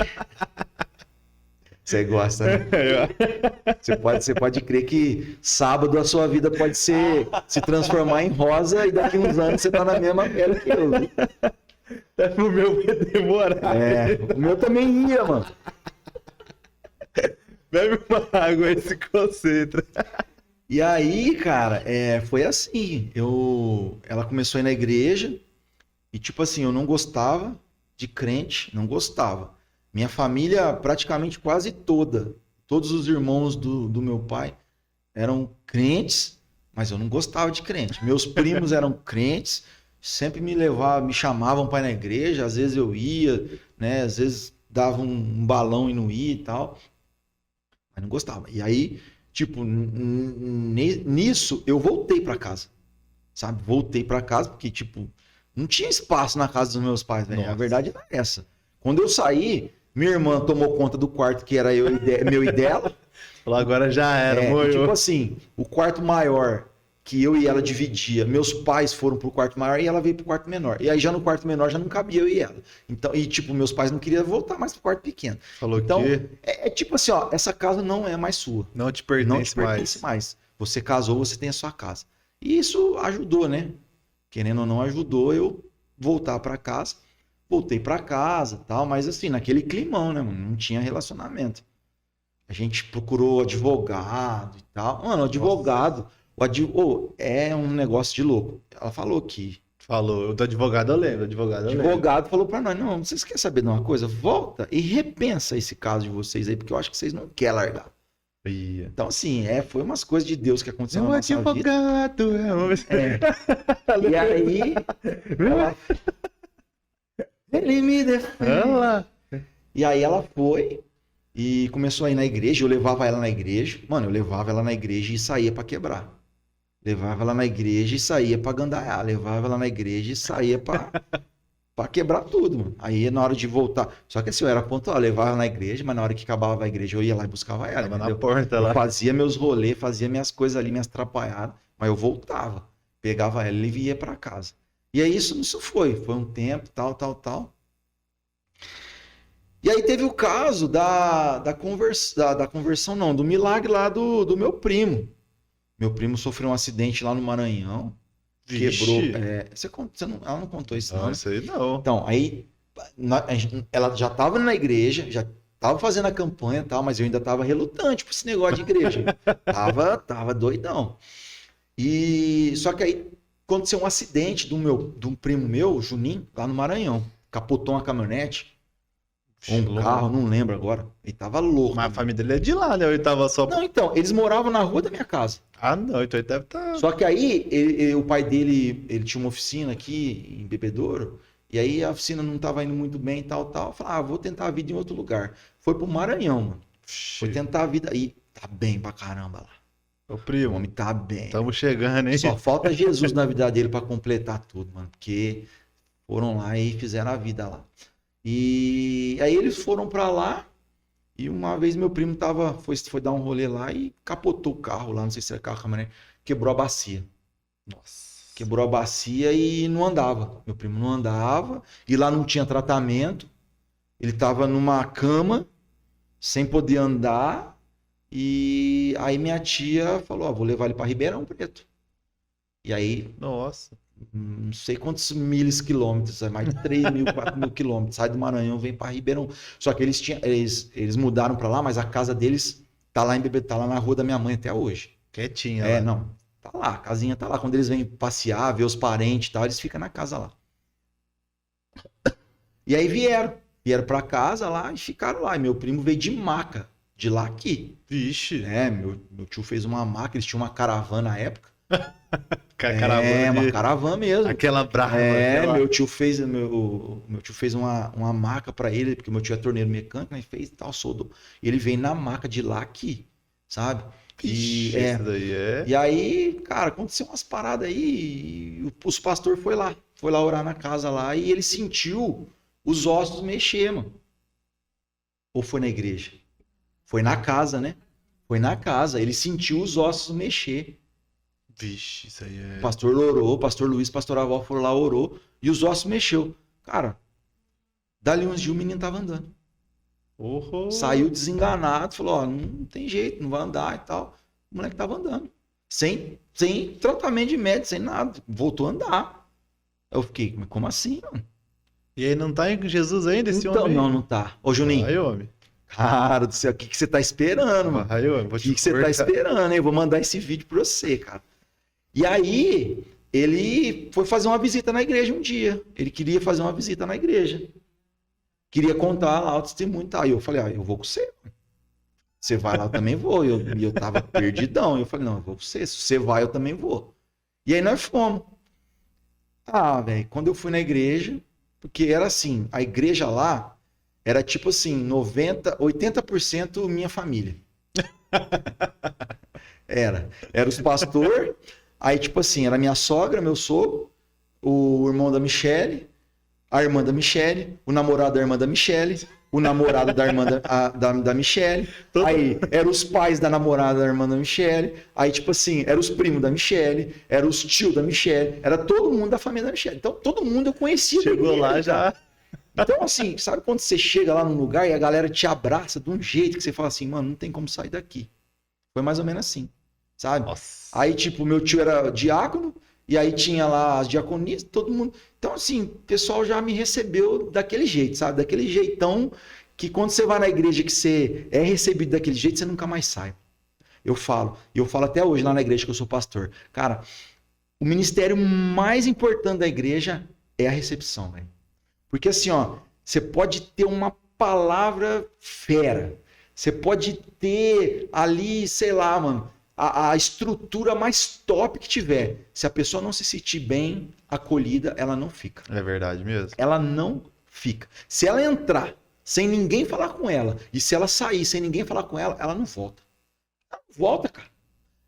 Você gosta, né? Você pode crer que sábado a sua vida pode se transformar em rosa e daqui uns anos você tá na mesma pele que eu. Viu? O meu ia demorar. O meu também ia, mano. Bebe uma água e se concentra. E aí, cara, foi assim. Ela começou a ir na igreja e, tipo assim, eu não gostava de crente, não gostava. Minha família, praticamente quase todos os irmãos do meu pai eram crentes, mas eu não gostava de crente. Meus primos eram crentes, sempre me chamavam para ir na igreja, às vezes eu ia, né? Às vezes dava um balão e não ia e tal, mas não gostava. E aí, tipo, nisso eu voltei para casa, sabe? Voltei para casa porque, tipo, não tinha espaço na casa dos meus pais, velho. A verdade era essa. Quando eu saí, Minha irmã tomou conta do quarto que era meu e dela. Falou, agora já era, E, morreu. tipo assim, o quarto maior que eu e ela dividia, meus pais foram pro quarto maior e ela veio pro quarto menor. E aí já no quarto menor já não cabia eu e ela. Então, e tipo, meus pais não queriam voltar mais pro quarto pequeno. Falou Então, que é tipo assim, ó, essa casa não é mais sua. não te Não te pertence pertence mais. mais. Você casou, você tem a sua casa. E isso ajudou, né? Querendo ou não, ajudou eu voltar pra casa. Voltei pra casa, tal, mas assim, naquele climão, né, mano? Não tinha relacionamento. A gente procurou advogado e tal. Mano, advogado, é um negócio de louco. Ela falou que Falou, do advogado eu lembro, advogado eu o lembro. advogado falou pra nós, não, vocês querem saber de uma coisa? Volta e repensa esse caso de vocês aí, porque eu acho que vocês não querem largar. Ia. Então, assim, foi umas coisas de Deus que aconteceu Meu na nossa vida. advogado, E aí, ele me defende. Olha lá. E aí ela foi e começou a ir na igreja. Eu levava ela na igreja. Mano, eu levava ela na igreja e saía pra quebrar. Levava ela na igreja e saía pra gandaiar. Levava ela na igreja e saía pra quebrar tudo, mano. Aí na hora de voltar. Só que assim, eu era pontual. Eu levava ela na igreja, mas na hora que acabava a igreja eu ia lá e buscava ela. Tava na Entendeu? porta Eu lá. fazia meus rolês, fazia minhas coisas ali, minhas atrapalhadas. Mas eu voltava. Pegava ela e ia pra casa. E aí isso foi. Foi um tempo, tal. E aí teve o caso da conversão, não, do milagre lá do meu primo. Meu primo sofreu um acidente lá no Maranhão, quebrou. Vixe. Ela não contou isso, Não, não, né? isso aí não. Então, aí ela já estava na igreja, já estava fazendo a campanha e tal, mas eu ainda estava relutante para esse negócio de igreja. tava doidão. E só que aí aconteceu um acidente de um primo meu, Juninho, lá no Maranhão. Capotou uma caminhonete. Ou um carro, não lembro agora. Ele tava louco. Mas a família dele é de lá, né? Ele tava só. Não, então, eles moravam na rua da minha casa. Ah, não, então ele deve estar. Só que aí, o pai dele, ele tinha uma oficina aqui em Bebedouro, e aí a oficina não tava indo muito bem e tal. Eu falei, vou tentar a vida em outro lugar. Foi pro Maranhão, mano. Foi tentar a vida aí. Tá bem pra caramba lá. Ô, O primo, homem tá bem. estamos chegando, hein? Só falta Jesus na vida dele pra completar tudo, mano. Porque foram lá e fizeram a vida lá. E aí eles foram pra lá e uma vez meu primo foi dar um rolê lá e capotou o carro lá, não sei se era carro, caminhonete, quebrou a bacia. Nossa. Quebrou a bacia e não andava. Meu primo não andava e lá não tinha tratamento. Ele tava numa cama sem poder andar e aí minha tia falou, vou levar ele pra Ribeirão Preto. E aí Nossa. não sei quantos quilômetros, mais de 3 mil, 4 mil quilômetros, sai do Maranhão, vem para Ribeirão. Só que eles mudaram para lá, mas a casa deles tá lá tá lá na rua da minha mãe até hoje. Quietinha lá. Não, tá lá, a casinha tá lá. Quando eles vêm passear, ver os parentes e tal, eles ficam na casa lá. E aí vieram para casa lá e ficaram lá. E meu primo veio de maca, de lá aqui. Vixe. Meu tio fez uma maca, eles tinham uma caravana na época. Caravana Uma caravana mesmo. Aquela brava. aquela... Meu tio fez uma maca pra ele, porque meu tio é torneiro mecânico, né? Fez tal, soldou. E ele veio na maca de lá aqui, sabe? Vixe, isso daí E aí, cara, aconteceu umas paradas aí, e os pastores foi lá orar na casa lá, e ele sentiu os ossos mexer, mano. Ou foi na igreja? Foi na casa, né? Foi na casa, ele sentiu os ossos mexer. Vixe, isso aí é. O pastor orou, o pastor Luiz, pastor Aval foram lá, orou, e os ossos mexeu. Cara, dali uns dias o menino tava andando. Saiu desenganado, falou, não tem jeito, não vai andar e tal. O moleque tava andando. Sem tratamento de médico, sem nada. Voltou a andar. Eu fiquei, mas como assim, mano? E aí não tá em Jesus ainda esse Então, homem? não tá. Ô, Juninho. Aí, homem. Cara do céu, o que você tá esperando, mano? Aí, homem, vou O que você tá esperando, hein? Eu vou mandar esse vídeo pra você, cara. E aí, ele foi fazer uma visita na igreja um dia. Ele queria fazer uma visita na igreja. Queria contar lá o testemunho e tal. E eu falei, eu vou com você. Você vai lá, eu também vou. E eu tava perdidão. E eu falei, não, eu vou com você. Se você vai, eu também vou. E aí nós fomos. Velho, quando eu fui na igreja, porque era assim, a igreja lá era tipo assim, 80% minha família. Era os pastores. Aí, tipo assim, era minha sogra, meu sogro, o irmão da Michele, a irmã da Michele, o namorado da irmã da Michele, o namorado da irmã da Michelle. Aí, eram os pais da namorada da irmã da Michelle. Aí, tipo assim, eram os primos da Michelle, eram os tios da Michelle, era todo mundo da família da Michelle. Então, todo mundo eu conhecia. Chegou lá já. Então, assim, sabe quando você chega lá num lugar e a galera te abraça de um jeito que você fala assim, mano, não tem como sair daqui. Foi mais ou menos assim, sabe? Nossa. Aí, tipo, meu tio era diácono, e aí tinha lá as diaconias, todo mundo. Então, assim, o pessoal já me recebeu daquele jeito, sabe? Daquele jeitão que quando você vai na igreja que você é recebido daquele jeito, você nunca mais sai. Eu falo até hoje lá na igreja que eu sou pastor. Cara, o ministério mais importante da igreja é a recepção, velho. Porque assim, ó, você pode ter uma palavra fera, você pode ter ali, sei lá, mano, a estrutura mais top que tiver. Se a pessoa não se sentir bem acolhida, ela não fica. É verdade mesmo. Ela não fica. Se ela entrar sem ninguém falar com ela, e se ela sair sem ninguém falar com ela, ela não volta. Ela não volta, cara.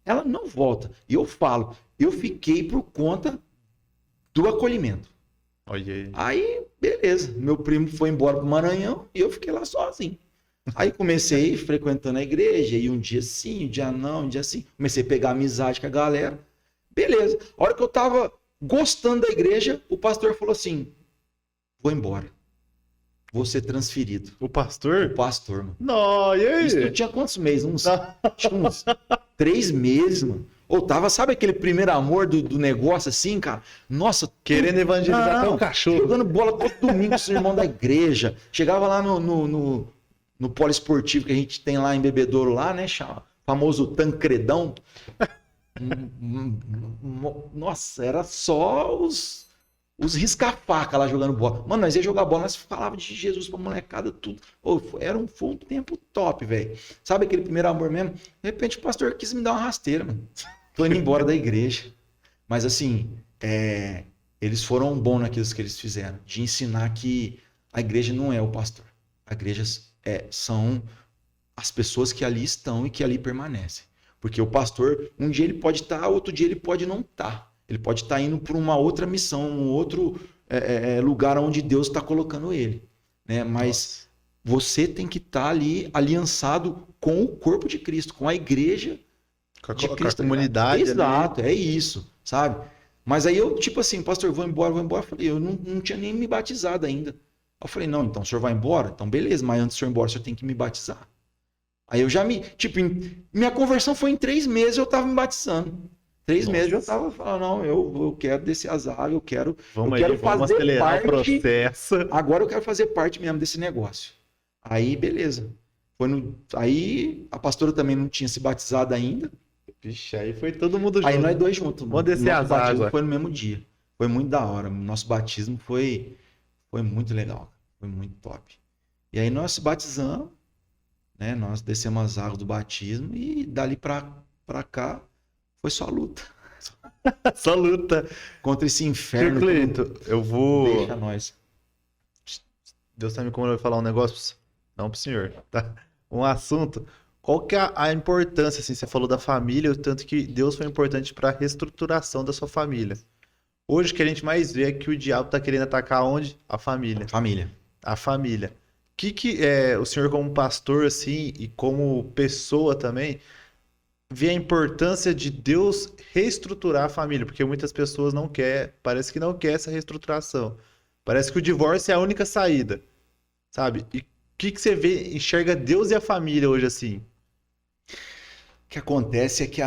Ela não volta. E eu falo, eu fiquei por conta do acolhimento. Olha aí. Aí, beleza. Meu primo foi embora pro Maranhão e eu fiquei lá sozinho. Aí comecei frequentando a igreja, e um dia sim, um dia não, um dia sim. Comecei a pegar amizade com a galera. Beleza. A hora que eu tava gostando da igreja, o pastor falou assim, vou embora. Vou ser transferido. O pastor? O pastor, mano. Não, e aí? Isso não tinha quantos meses? Acho que uns 3 meses, mano. Ou tava, sabe aquele primeiro amor do negócio assim, cara? Nossa, Querendo evangelizar até o cachorro. Jogando bola todo domingo com os irmãos da igreja. Chegava lá no poliesportivo que a gente tem lá em Bebedouro, lá, né? Famoso Tancredão. Nossa, era só os risca-faca lá jogando bola. Mano, nós ia jogar bola, nós falávamos de Jesus pra molecada, tudo. Foi um tempo top, velho. Sabe aquele primeiro amor mesmo? De repente o pastor quis me dar uma rasteira, mano. Tô indo embora da igreja. Mas assim, eles foram bons naquilo que eles fizeram. De ensinar que a igreja não é o pastor. A igreja são as pessoas que ali estão e que ali permanecem. Porque o pastor, um dia ele pode estar, outro dia ele pode não estar. Ele pode estar indo para uma outra missão, um outro lugar onde Deus está colocando ele. Né? Mas você tem que estar ali aliançado com o corpo de Cristo, com a igreja de Cristo. Com a comunidade. Exato, é isso, sabe? Mas aí eu, tipo assim, pastor, vou embora. Eu falei, eu não tinha nem me batizado ainda. Eu falei, não, então o senhor vai embora? Então beleza, mas antes do senhor ir embora, o senhor tem que me batizar. Aí eu já minha conversão foi em 3 meses, eu estava me batizando. 3 meses eu tava falando, não, eu quero descer as águas, eu quero vamos acelerar o processo. Agora eu quero fazer parte mesmo desse negócio. Aí, beleza. Aí a pastora também não tinha se batizado ainda. Vixe, aí foi todo mundo junto. Aí nós dois juntos. Vamos descer as águas. Foi no mesmo dia. Foi muito da hora. Nosso batismo foi muito legal. Foi muito top. E aí nós se batizamos, né? Nós descemos as águas do batismo e dali pra cá foi só luta. Só luta. Contra esse inferno. Cleito, eu vou... Deixa nós. Deus tá me comandando falar um negócio? Não pro senhor, tá? Um assunto. Qual que é a importância, assim, você falou da família, o tanto que Deus foi importante para a reestruturação da sua família. Hoje o que a gente mais vê é que o diabo tá querendo atacar onde? A família. Família. A família. Que o senhor como pastor, assim, e como pessoa também, vê a importância de Deus reestruturar a família, porque muitas pessoas parece que não quer essa reestruturação. Parece que o divórcio é a única saída, sabe? E o que você enxerga Deus e a família hoje assim? O que acontece é que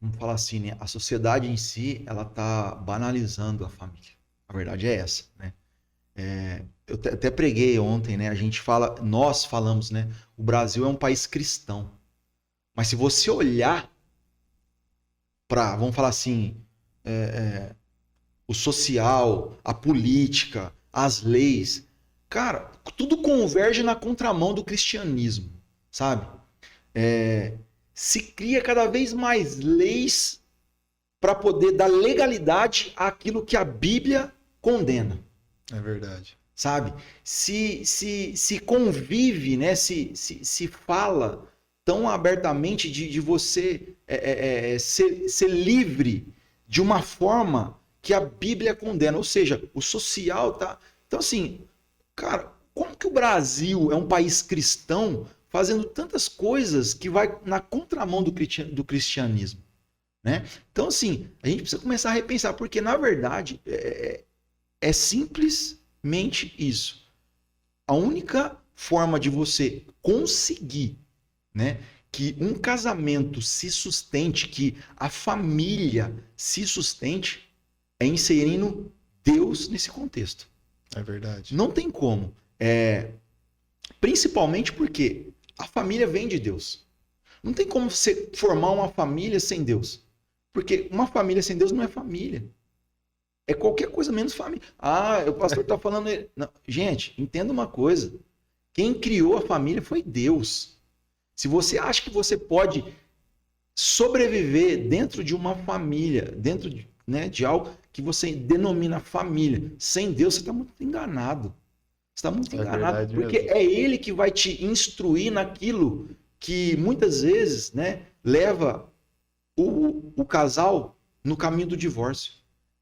vamos falar assim, né? A sociedade em si, ela tá banalizando a família. A verdade é essa, né? Eu até preguei ontem, né? Nós falamos, né? O Brasil é um país cristão. Mas se você olhar vamos falar assim, o social, a política, as leis, cara, tudo converge na contramão do cristianismo, sabe? Se cria cada vez mais leis para poder dar legalidade àquilo que a Bíblia condena. É verdade. Sabe? Se convive, né? Se fala tão abertamente de você ser livre de uma forma que a Bíblia condena. Ou seja, o social tá... Então, assim, cara, como que o Brasil é um país cristão fazendo tantas coisas que vai na contramão do cristianismo, né? Então, assim, a gente precisa começar a repensar, porque, na verdade, é simplesmente isso. A única forma de você conseguir, né, que um casamento se sustente, que a família se sustente, é inserindo Deus nesse contexto. É verdade. Não tem como. Principalmente porque a família vem de Deus. Não tem como você formar uma família sem Deus. Porque uma família sem Deus não é família. É qualquer coisa menos família. Ah, o pastor está falando... Não. Gente, entenda uma coisa. Quem criou a família foi Deus. Se você acha que você pode sobreviver dentro de uma família, dentro de, né, de algo que você denomina família, sem Deus, você está muito enganado. Você está muito enganado. Porque mesmo. É Ele que vai te instruir naquilo que muitas vezes, né, leva o casal no caminho do divórcio.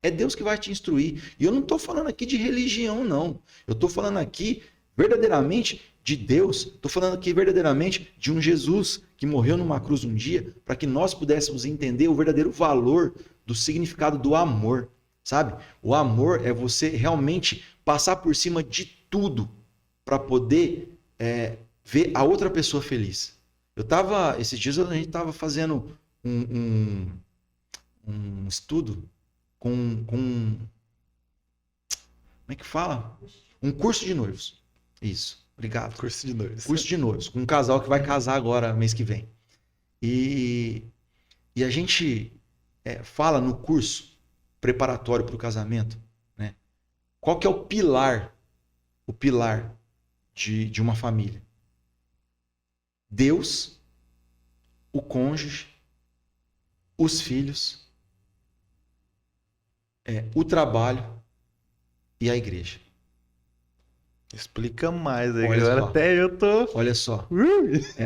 É Deus que vai te instruir. E eu não estou falando aqui de religião, não. Eu estou falando aqui verdadeiramente de Deus. Estou falando aqui verdadeiramente de um Jesus que morreu numa cruz um dia para que nós pudéssemos entender o verdadeiro valor do significado do amor. Sabe? O amor é você realmente passar por cima de tudo para poder ver a outra pessoa feliz. Esses dias a gente estava fazendo um estudo com como é que fala? Um curso de noivos. Isso, obrigado. Curso de noivos. Curso de noivos, com um casal que vai casar agora, mês que vem. E a gente fala no curso preparatório para o casamento, né? Qual que é o pilar de uma família? Deus, o cônjuge, os filhos, o trabalho e a igreja. Explica mais aí, Olha agora só. até eu tô... Olha só.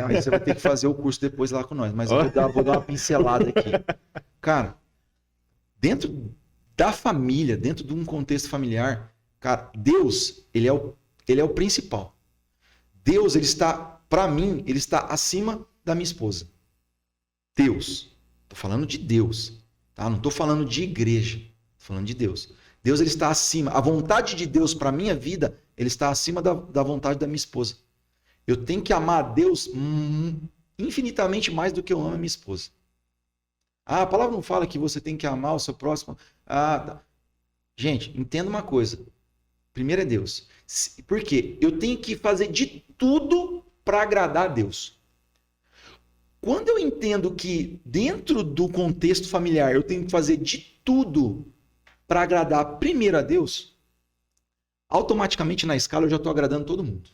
Aí você vai ter que fazer o curso depois lá com nós, mas eu vou dar uma pincelada aqui. Cara, dentro da família, dentro de um contexto familiar, cara, Deus, ele é o principal. Deus, para mim, ele está acima da minha esposa. Deus. Tô falando de Deus, tá? Não tô falando de igreja. Tô falando de Deus. Deus, ele está acima. A vontade de Deus para minha vida, ele está acima da vontade da minha esposa. Eu tenho que amar a Deus infinitamente mais do que eu amo a minha esposa. A palavra não fala que você tem que amar o seu próximo. Tá. Gente, entenda uma coisa. Primeiro é Deus. Por quê? Eu tenho que fazer de tudo para agradar a Deus. Quando eu entendo que dentro do contexto familiar eu tenho que fazer de tudo para agradar primeiro a Deus, automaticamente na escala eu já estou agradando todo mundo.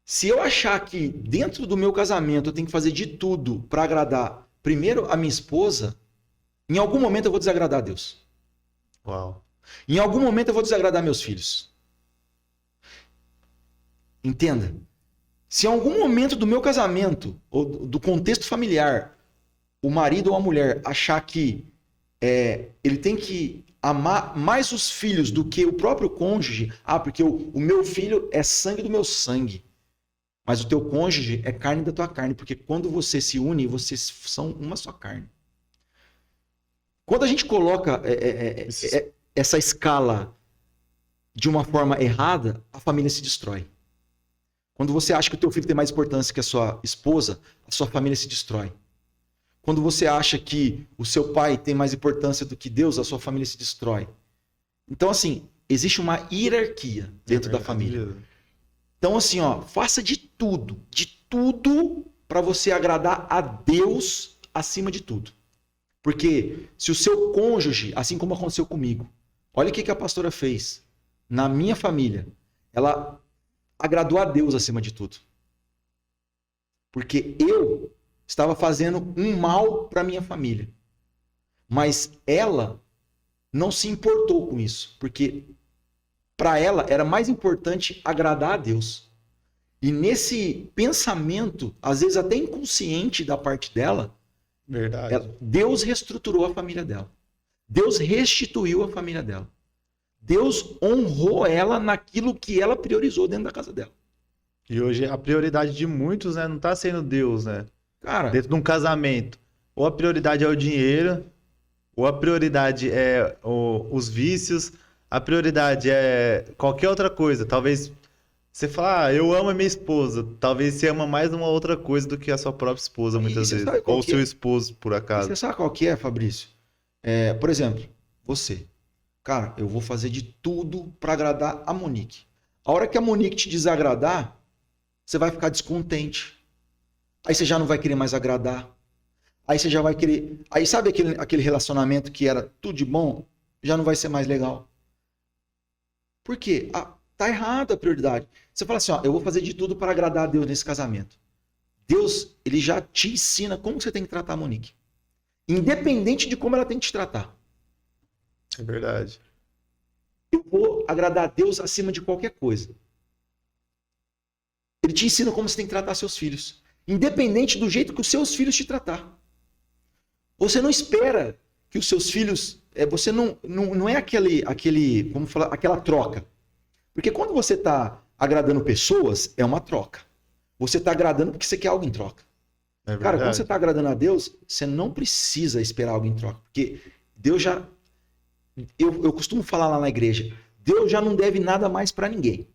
Se eu achar que dentro do meu casamento eu tenho que fazer de tudo para agradar primeiro a minha esposa, em algum momento eu vou desagradar a Deus. Uau. Em algum momento eu vou desagradar meus filhos. Entenda. Se em algum momento do meu casamento, ou do contexto familiar, o marido ou a mulher achar que ele tem que amar mais os filhos do que o próprio cônjuge, porque o meu filho é sangue do meu sangue, mas o teu cônjuge é carne da tua carne, porque quando você se une, vocês são uma só carne. Quando a gente coloca essa escala de uma forma errada, a família se destrói. Quando você acha que o teu filho tem mais importância que a sua esposa, a sua família se destrói. Quando você acha que o seu pai tem mais importância do que Deus, a sua família se destrói. Então, assim, existe uma hierarquia dentro da família. Então, assim, faça de tudo para você agradar a Deus acima de tudo. Porque se o seu cônjuge, assim como aconteceu comigo, olha o que a pastora fez na minha família. Ela agradou a Deus acima de tudo. Porque eu estava fazendo um mal para minha família. Mas ela não se importou com isso. Porque para ela era mais importante agradar a Deus. E nesse pensamento, às vezes até inconsciente da parte dela, verdade, Deus reestruturou a família dela. Deus restituiu a família dela. Deus honrou ela naquilo que ela priorizou dentro da casa dela. E hoje a prioridade de muitos, né, não tá sendo Deus, né? Cara, Dentro de um casamento. Ou a prioridade é o dinheiro, ou a prioridade é os vícios, a prioridade é qualquer outra coisa. Talvez você fala, eu amo a minha esposa. Talvez você ama mais uma outra coisa do que a sua própria esposa, muitas você vezes. sabe qual Ou que seu é? esposo, por acaso. Você sabe qual que é, Fabrício? Por exemplo, você. Cara, eu vou fazer de tudo para agradar a Monique. A hora que a Monique te desagradar, você vai ficar descontente. Aí você já não vai querer mais agradar. Aí você já vai querer... Aí sabe aquele relacionamento que era tudo de bom? Já não vai ser mais legal. Por quê? Tá errada a prioridade. Você fala assim, ó, eu vou fazer de tudo para agradar a Deus nesse casamento. Deus, ele já te ensina como você tem que tratar a Monique. Independente de como ela tem que te tratar. É verdade. Eu vou agradar a Deus acima de qualquer coisa. Ele te ensina como você tem que tratar seus filhos. Independente do jeito que os seus filhos te tratar. Você não espera que os seus filhos... Você não é como falar, aquela troca. Porque quando você está agradando pessoas, é uma troca. Você está agradando porque você quer algo em troca. É Cara, quando verdade. você está agradando a Deus, você não precisa esperar algo em troca. Porque Deus já... Eu costumo falar lá na igreja, Deus já não deve nada mais para ninguém.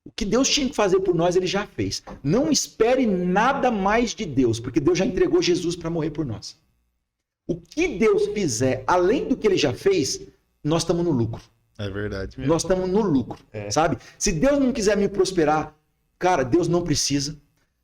O que Deus tinha que fazer por nós, ele já fez. Não espere nada mais de Deus, porque Deus já entregou Jesus para morrer por nós. O que Deus fizer, além do que ele já fez, nós estamos no lucro. É verdade mesmo. Nós estamos no lucro, sabe? Se Deus não quiser me prosperar, cara, Deus não precisa.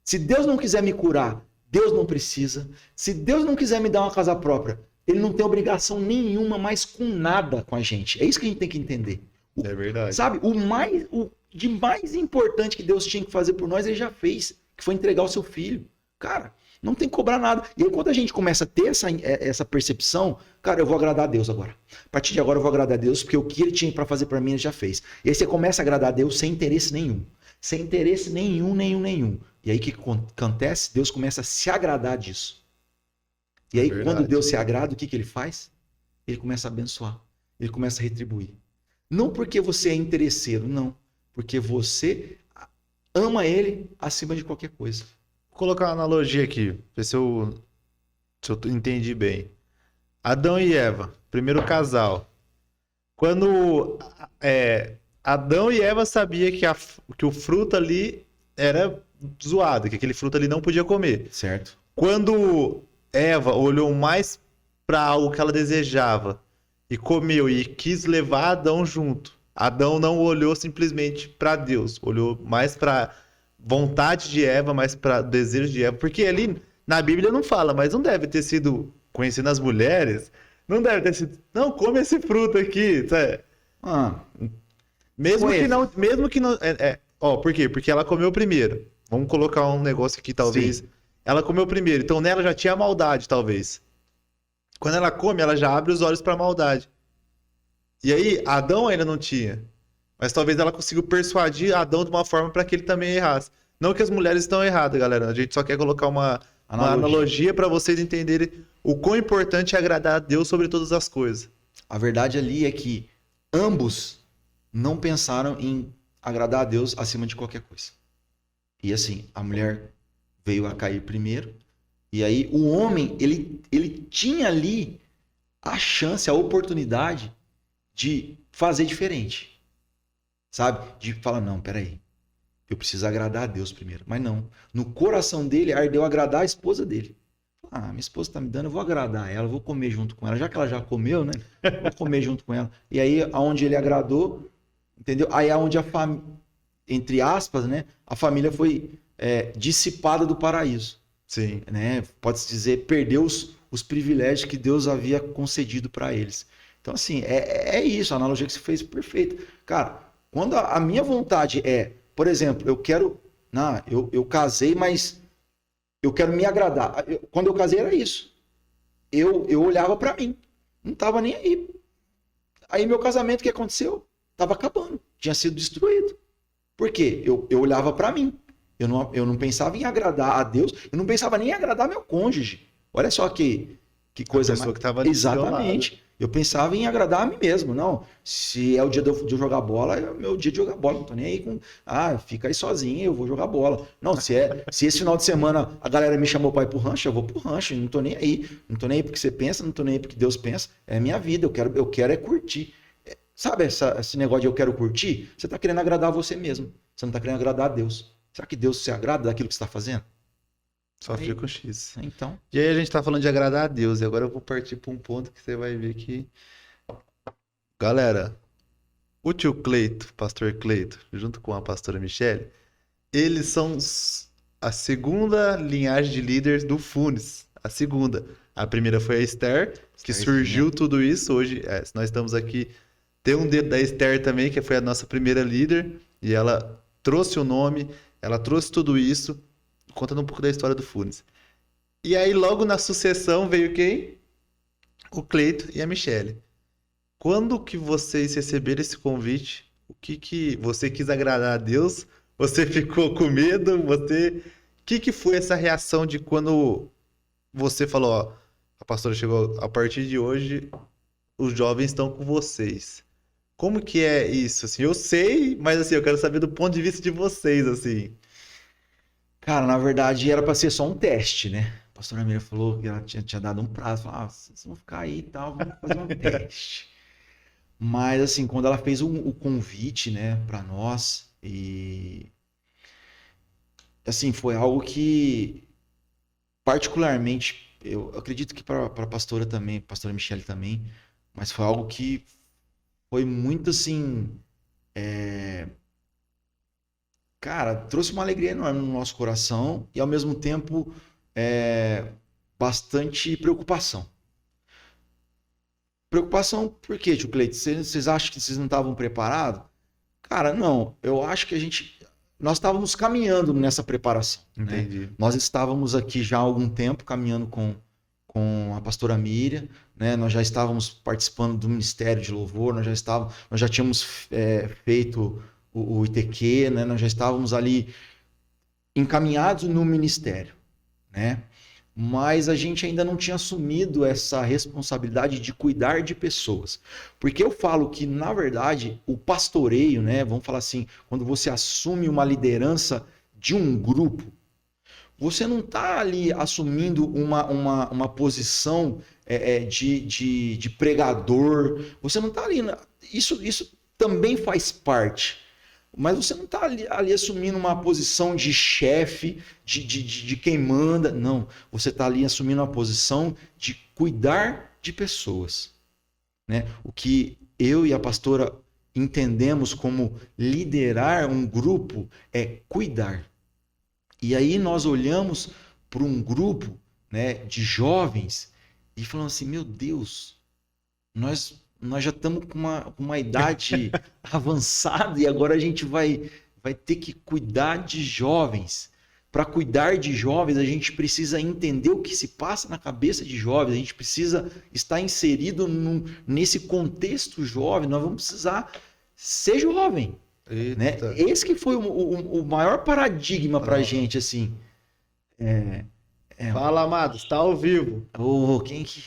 Se Deus não quiser me curar, Deus não precisa. Se Deus não quiser me dar uma casa própria, ele não tem obrigação nenhuma mais com nada com a gente. É isso que a gente tem que entender. É verdade. Sabe? O de mais importante que Deus tinha que fazer por nós, ele já fez, que foi entregar o seu filho. Cara, não tem que cobrar nada. E aí quando a gente começa a ter essa percepção, cara, eu vou agradar a Deus agora. A partir de agora eu vou agradar a Deus, porque o que ele tinha para fazer para mim, ele já fez. E aí você começa a agradar a Deus sem interesse nenhum. Sem interesse nenhum. E aí o que acontece? Deus começa a se agradar disso. E aí, quando Deus se agrada, o que ele faz? Ele começa a abençoar. Ele começa a retribuir. Não porque você é interesseiro, não. Porque você ama ele acima de qualquer coisa. Vou colocar uma analogia aqui, ver se eu entendi bem. Adão e Eva, primeiro casal. Quando Adão e Eva sabiam que o fruto ali era zoado, que aquele fruto ali não podia comer. Certo. Quando Eva olhou mais para algo que ela desejava e comeu e quis levar Adão junto, Adão não olhou simplesmente para Deus, olhou mais para vontade de Eva, mais para desejo de Eva, porque ali na Bíblia não fala, mas não deve ter sido conhecendo as mulheres, não deve ter sido, não, come esse fruto aqui, sabe? Mesmo que não, por quê? Porque ela comeu primeiro. Vamos colocar um negócio aqui, talvez. Sim. Ela comeu primeiro, então nela já tinha maldade, talvez. Quando ela come, ela já abre os olhos para a maldade. E aí, Adão ainda não tinha. Mas talvez ela conseguiu persuadir Adão de uma forma para que ele também errasse. Não que as mulheres estão erradas, galera. A gente só quer colocar uma analogia para vocês entenderem o quão importante é agradar a Deus sobre todas as coisas. A verdade ali é que ambos não pensaram em agradar a Deus acima de qualquer coisa. E assim, a mulher veio a cair primeiro. E aí o homem, ele tinha ali a chance, a oportunidade de fazer diferente. Sabe? De falar, não, peraí. Eu preciso agradar a Deus primeiro. Mas não. No coração dele, ardeu agradar a esposa dele. Minha esposa tá me dando, eu vou agradar ela, eu vou comer junto com ela. Já que ela já comeu, né? Eu vou comer junto com ela. E aí, aonde ele agradou, entendeu? Aí aonde a família, entre aspas, né? A família foi dissipada do paraíso. Sim. Né? Pode-se dizer, perdeu os privilégios que Deus havia concedido para eles. Então, assim, é isso, a analogia que você fez perfeita. Cara, quando a minha vontade por exemplo, eu casei, mas eu quero me agradar. Quando eu casei era isso. Eu olhava para mim, não tava nem aí. Aí meu casamento, o que aconteceu? Tava acabando, tinha sido destruído. Por quê? Eu olhava para mim. Eu não pensava em agradar a Deus, eu não pensava nem em agradar meu cônjuge. Olha só que coisa a pessoa que estava ali. Exatamente. Eu pensava em agradar a mim mesmo. Não, se é o dia de eu jogar bola, é o meu dia de jogar bola. Não tô nem aí com. Ah, fica aí sozinho, eu vou jogar bola. Não, se esse final de semana a galera me chamou pra ir pro rancho, eu vou pro rancho. Não tô nem aí. Não tô nem aí porque você pensa, não tô nem aí porque Deus pensa. É a minha vida, eu quero é curtir. Sabe esse negócio de eu quero curtir? Você tá querendo agradar você mesmo. Você não tá querendo agradar a Deus. Será que Deus se agrada daquilo que você tá fazendo? Só Aí, fica o X. então. E aí a gente tá falando de agradar a Deus, e agora eu vou partir pra um ponto que você vai ver que... Galera, o tio Cleito, pastor Cleito, junto com a pastora Michele, eles são a segunda linhagem de líderes do Funes. A segunda. A primeira foi a Esther, que Estherzinha. surgiu tudo isso. Hoje, nós estamos aqui. Tem um dedo da Esther também, que foi a nossa primeira líder. E ela trouxe o nome, ela trouxe tudo isso, contando um pouco da história do Funes. E aí, logo na sucessão, veio quem? O Cleito e a Michele. Quando que vocês receberam esse convite? O que você quis agradar a Deus? Você ficou com medo? O que foi essa reação de quando você falou, ó, a pastora chegou, a partir de hoje, os jovens estão com vocês. Como que é isso? Assim, eu sei, mas assim, eu quero saber do ponto de vista de vocês, assim. Cara, na verdade era para ser só um teste, né? A pastora Miriam falou que ela tinha dado um prazo. Falou, vocês vão ficar aí e tal, vamos fazer um teste. Mas, assim, quando ela fez o convite, né, para nós, e assim, foi algo que, particularmente, eu acredito que para a pastora também, pastora Michele também, mas foi algo que foi muito assim. Cara, trouxe uma alegria enorme no nosso coração e, ao mesmo tempo, bastante preocupação. Preocupação por quê, tio Cleito? Vocês acham que vocês não estavam preparados? Cara, não. Eu acho que nós estávamos caminhando nessa preparação, né? Entendi. Nós estávamos aqui já há algum tempo caminhando com a pastora Miriam, né? Nós já estávamos participando do Ministério de Louvor, nós já tínhamos feito o ITQ, né? Nós já estávamos ali encaminhados no ministério, né? Mas a gente ainda não tinha assumido essa responsabilidade de cuidar de pessoas. Porque eu falo que, na verdade, o pastoreio, né? Vamos falar assim, quando você assume uma liderança de um grupo, você não está ali assumindo uma posição de pregador, você não está ali. Isso também faz parte. Mas você não está ali assumindo uma posição de chefe, de quem manda. Não. Você está ali assumindo uma posição de cuidar de pessoas. Né? O que eu e a pastora entendemos como liderar um grupo é cuidar. E aí nós olhamos para um grupo, né, de jovens e falamos assim, meu Deus, nós já estamos com uma idade avançada e agora a gente vai ter que cuidar de jovens. Para cuidar de jovens, a gente precisa entender o que se passa na cabeça de jovens, a gente precisa estar inserido nesse contexto jovem, nós vamos precisar ser jovem. Né? Esse que foi o maior paradigma para a gente, assim. Fala, amados, está ao vivo. Quem que...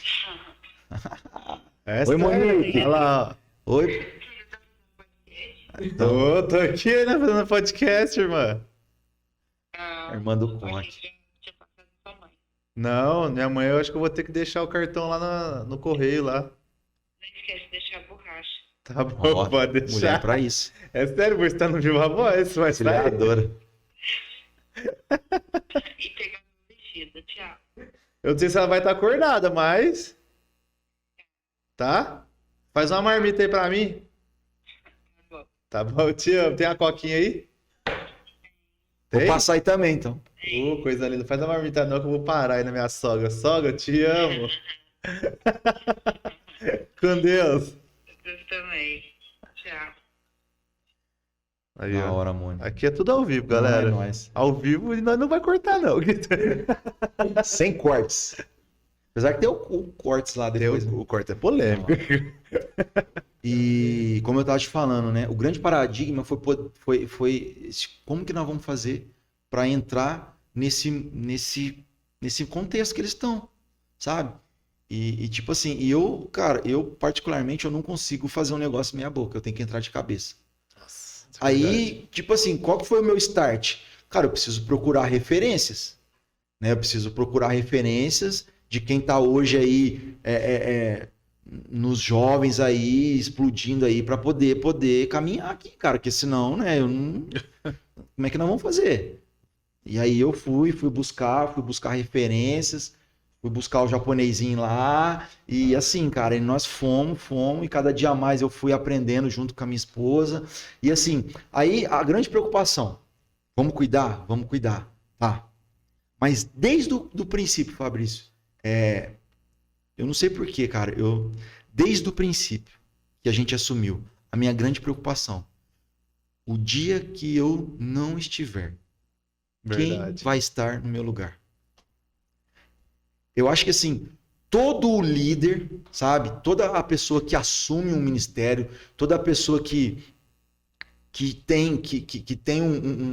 Oi, Monique. Olha lá. Oi. Então... Tô aqui, né, fazendo podcast, irmã. Irmã do Conte. Não, minha mãe, eu acho que eu vou ter que deixar o cartão lá no correio lá. Não esquece de deixar a borracha. Tá bom, pode deixar. Mulher pra isso. É sério, você tá no Viva Voz, mas tá aí. Auxiliadora. E pegar o vestido, tchau. Eu não sei se ela vai estar acordada, mas... Tá? Faz uma marmita aí pra mim. Tá bom, te amo. Tem a coquinha aí? Vou passar aí também, então. Coisa linda. Faz a marmita não que eu vou parar aí na minha sogra. Sogra, te amo. Com Deus. Deus também. Tchau. Aí, Na ó. hora, Mônica. Aqui é tudo ao vivo, galera. Não é nóis. Ao vivo e nós não vai cortar, não. Sem cortes. Apesar que tem o cortes lá depois. O corte é polêmico. E como eu estava te falando, né? O grande paradigma foi como que nós vamos fazer para entrar nesse contexto que eles estão, sabe? Tipo assim, cara, eu particularmente eu não consigo fazer um negócio meia boca, eu tenho que entrar de cabeça. Nossa, isso é verdade. Aí, tipo assim, qual que foi o meu start? Cara, eu preciso procurar referências, né? Eu preciso procurar referências de quem tá hoje aí nos jovens aí, explodindo aí, para poder caminhar aqui, cara, porque senão, né, eu não... Como é que nós vamos fazer? E aí eu fui buscar referências, fui buscar o japonesinho lá, e assim, cara, e nós fomos, e cada dia mais eu fui aprendendo junto com a minha esposa, e assim, aí a grande preocupação, vamos cuidar, tá? Mas desde o do princípio, Fabrício, eu não sei porquê, cara, desde o princípio que a gente assumiu, a minha grande preocupação, o dia que eu não estiver, quem Verdade. vai estar no meu lugar? Eu acho que assim, todo o líder, sabe? Toda a pessoa que assume um ministério, toda a pessoa que tem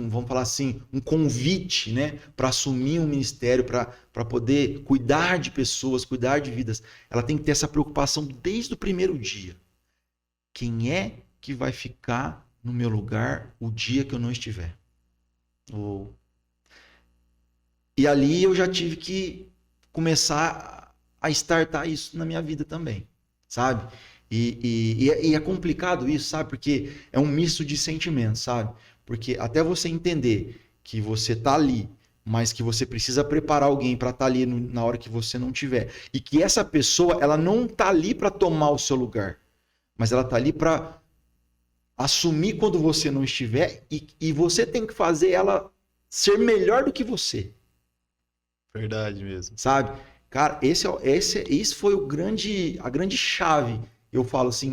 vamos falar assim, um convite, né, para assumir um ministério, para poder cuidar de pessoas, cuidar de vidas, ela tem que ter essa preocupação desde o primeiro dia. Quem é que vai ficar no meu lugar o dia que eu não estiver? E ali eu já tive que começar a startar isso na minha vida também, sabe? E é complicado isso, sabe? Porque é um misto de sentimentos, sabe? Porque até você entender que você tá ali, mas que você precisa preparar alguém para estar ali na hora que você não tiver, e que essa pessoa ela não tá ali para tomar o seu lugar, mas ela tá ali para assumir quando você não estiver, e você tem que fazer ela ser melhor do que você. Verdade mesmo. Sabe? Cara, esse foi a grande chave, eu falo assim,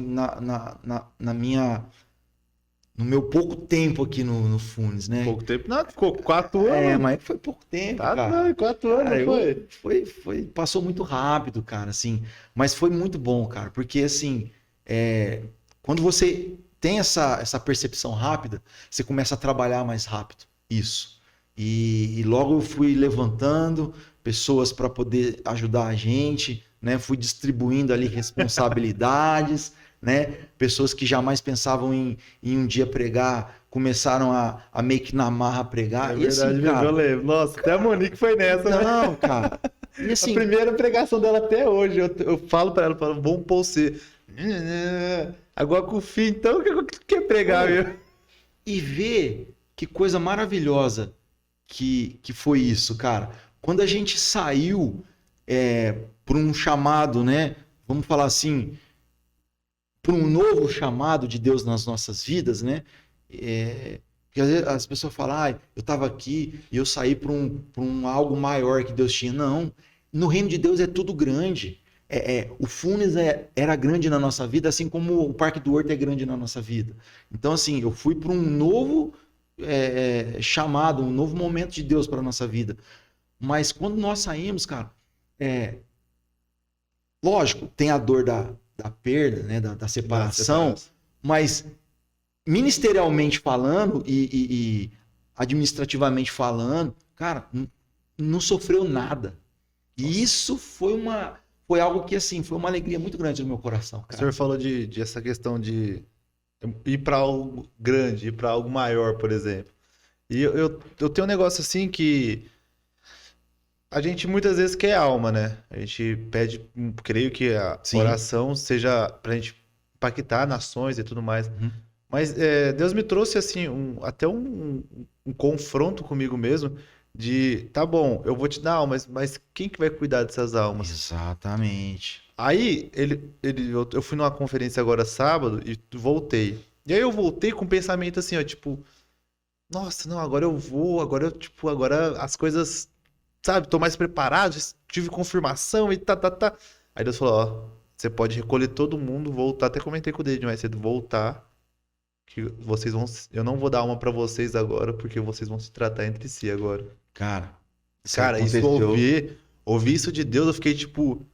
no meu pouco tempo aqui no Funes, né? Pouco tempo. Não, ficou 4 anos. Mas foi pouco tempo, Tá cara. doido, 4 anos, Cara, não foi? passou muito rápido, cara, assim, mas foi muito bom, cara, porque assim, quando você tem essa percepção rápida, você começa a trabalhar mais rápido, isso. E logo eu fui levantando pessoas para poder ajudar a gente, né? Fui distribuindo ali responsabilidades, né? Pessoas que jamais pensavam em um dia pregar, começaram a meio que na marra pregar. É E assim, verdade mesmo, cara, eu lembro. Nossa, até a Monique foi nessa, né? não, cara. E assim, A primeira pregação dela até hoje, eu falo pra ela, eu falo, vamos pôr você. Agora com o fim, então, o que tu quer pregar, meu? e ver que coisa maravilhosa que foi isso, cara. Quando a gente saiu por um chamado, né? Vamos falar assim, por um novo chamado de Deus nas nossas vidas, né? Porque às vezes as pessoas falam, eu estava aqui e eu saí para um algo maior que Deus tinha. Não, no reino de Deus é tudo grande. O Funes era grande na nossa vida, assim como o Parque do Horto é grande na nossa vida. Então, assim, eu fui para um novo chamado, um novo momento de Deus para a nossa vida. Mas quando nós saímos, cara, lógico, tem a dor da perda, né, da separação, mas ministerialmente falando e administrativamente falando, cara, não sofreu nada. E isso foi algo que, assim, foi uma alegria muito grande no meu coração, O cara. senhor falou de essa questão de ir para algo grande, ir para algo maior, por exemplo. E eu tenho um negócio assim que a gente muitas vezes quer alma, né? A gente pede, creio que a Sim. oração seja pra gente impactar nações e tudo mais. Uhum. Mas Deus me trouxe assim até um confronto comigo mesmo de, tá bom, eu vou te dar almas, mas quem que vai cuidar dessas almas? Exatamente. Aí eu fui numa conferência agora sábado e voltei. E aí eu voltei com um pensamento assim, ó, tipo, nossa, não, agora eu vou, agora as coisas, sabe, tô mais preparado, já tive confirmação e tá. Aí Deus falou, ó, você pode recolher todo mundo, voltar, até comentei com o David mais cedo, voltar, que eu não vou dar uma pra vocês agora, porque vocês vão se tratar entre si agora. Cara, isso Cara, isso aconteceu. ouvi isso de Deus, eu fiquei tipo,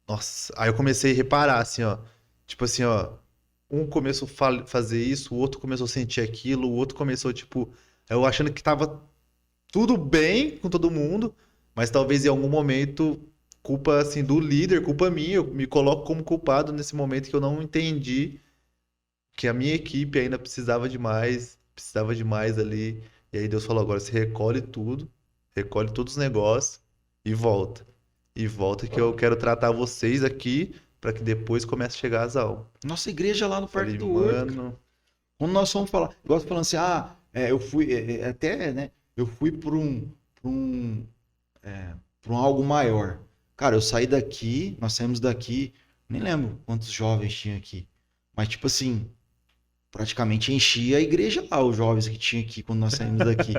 nossa, aí eu comecei a reparar assim, ó, tipo assim, ó, um começou a fazer isso, o outro começou a sentir aquilo, o outro começou, tipo, eu achando que tava tudo bem com todo mundo, mas talvez em algum momento culpa assim do líder, culpa minha. Eu me coloco como culpado nesse momento que eu não entendi que a minha equipe ainda precisava de mais ali. E aí Deus falou: agora você recolhe todos os negócios e volta. E volta que eu quero tratar vocês aqui para que depois comece a chegar as almas. Nossa igreja lá no Parque Falei, do Horto, cara. mano, Quando nós fomos falar, igual você falando assim, eu fui, até, né, eu fui por um algo maior. Cara, eu saí daqui, nós saímos daqui, nem lembro quantos jovens tinha aqui, mas tipo assim, praticamente enchia a igreja lá, os jovens que tinha aqui quando nós saímos daqui.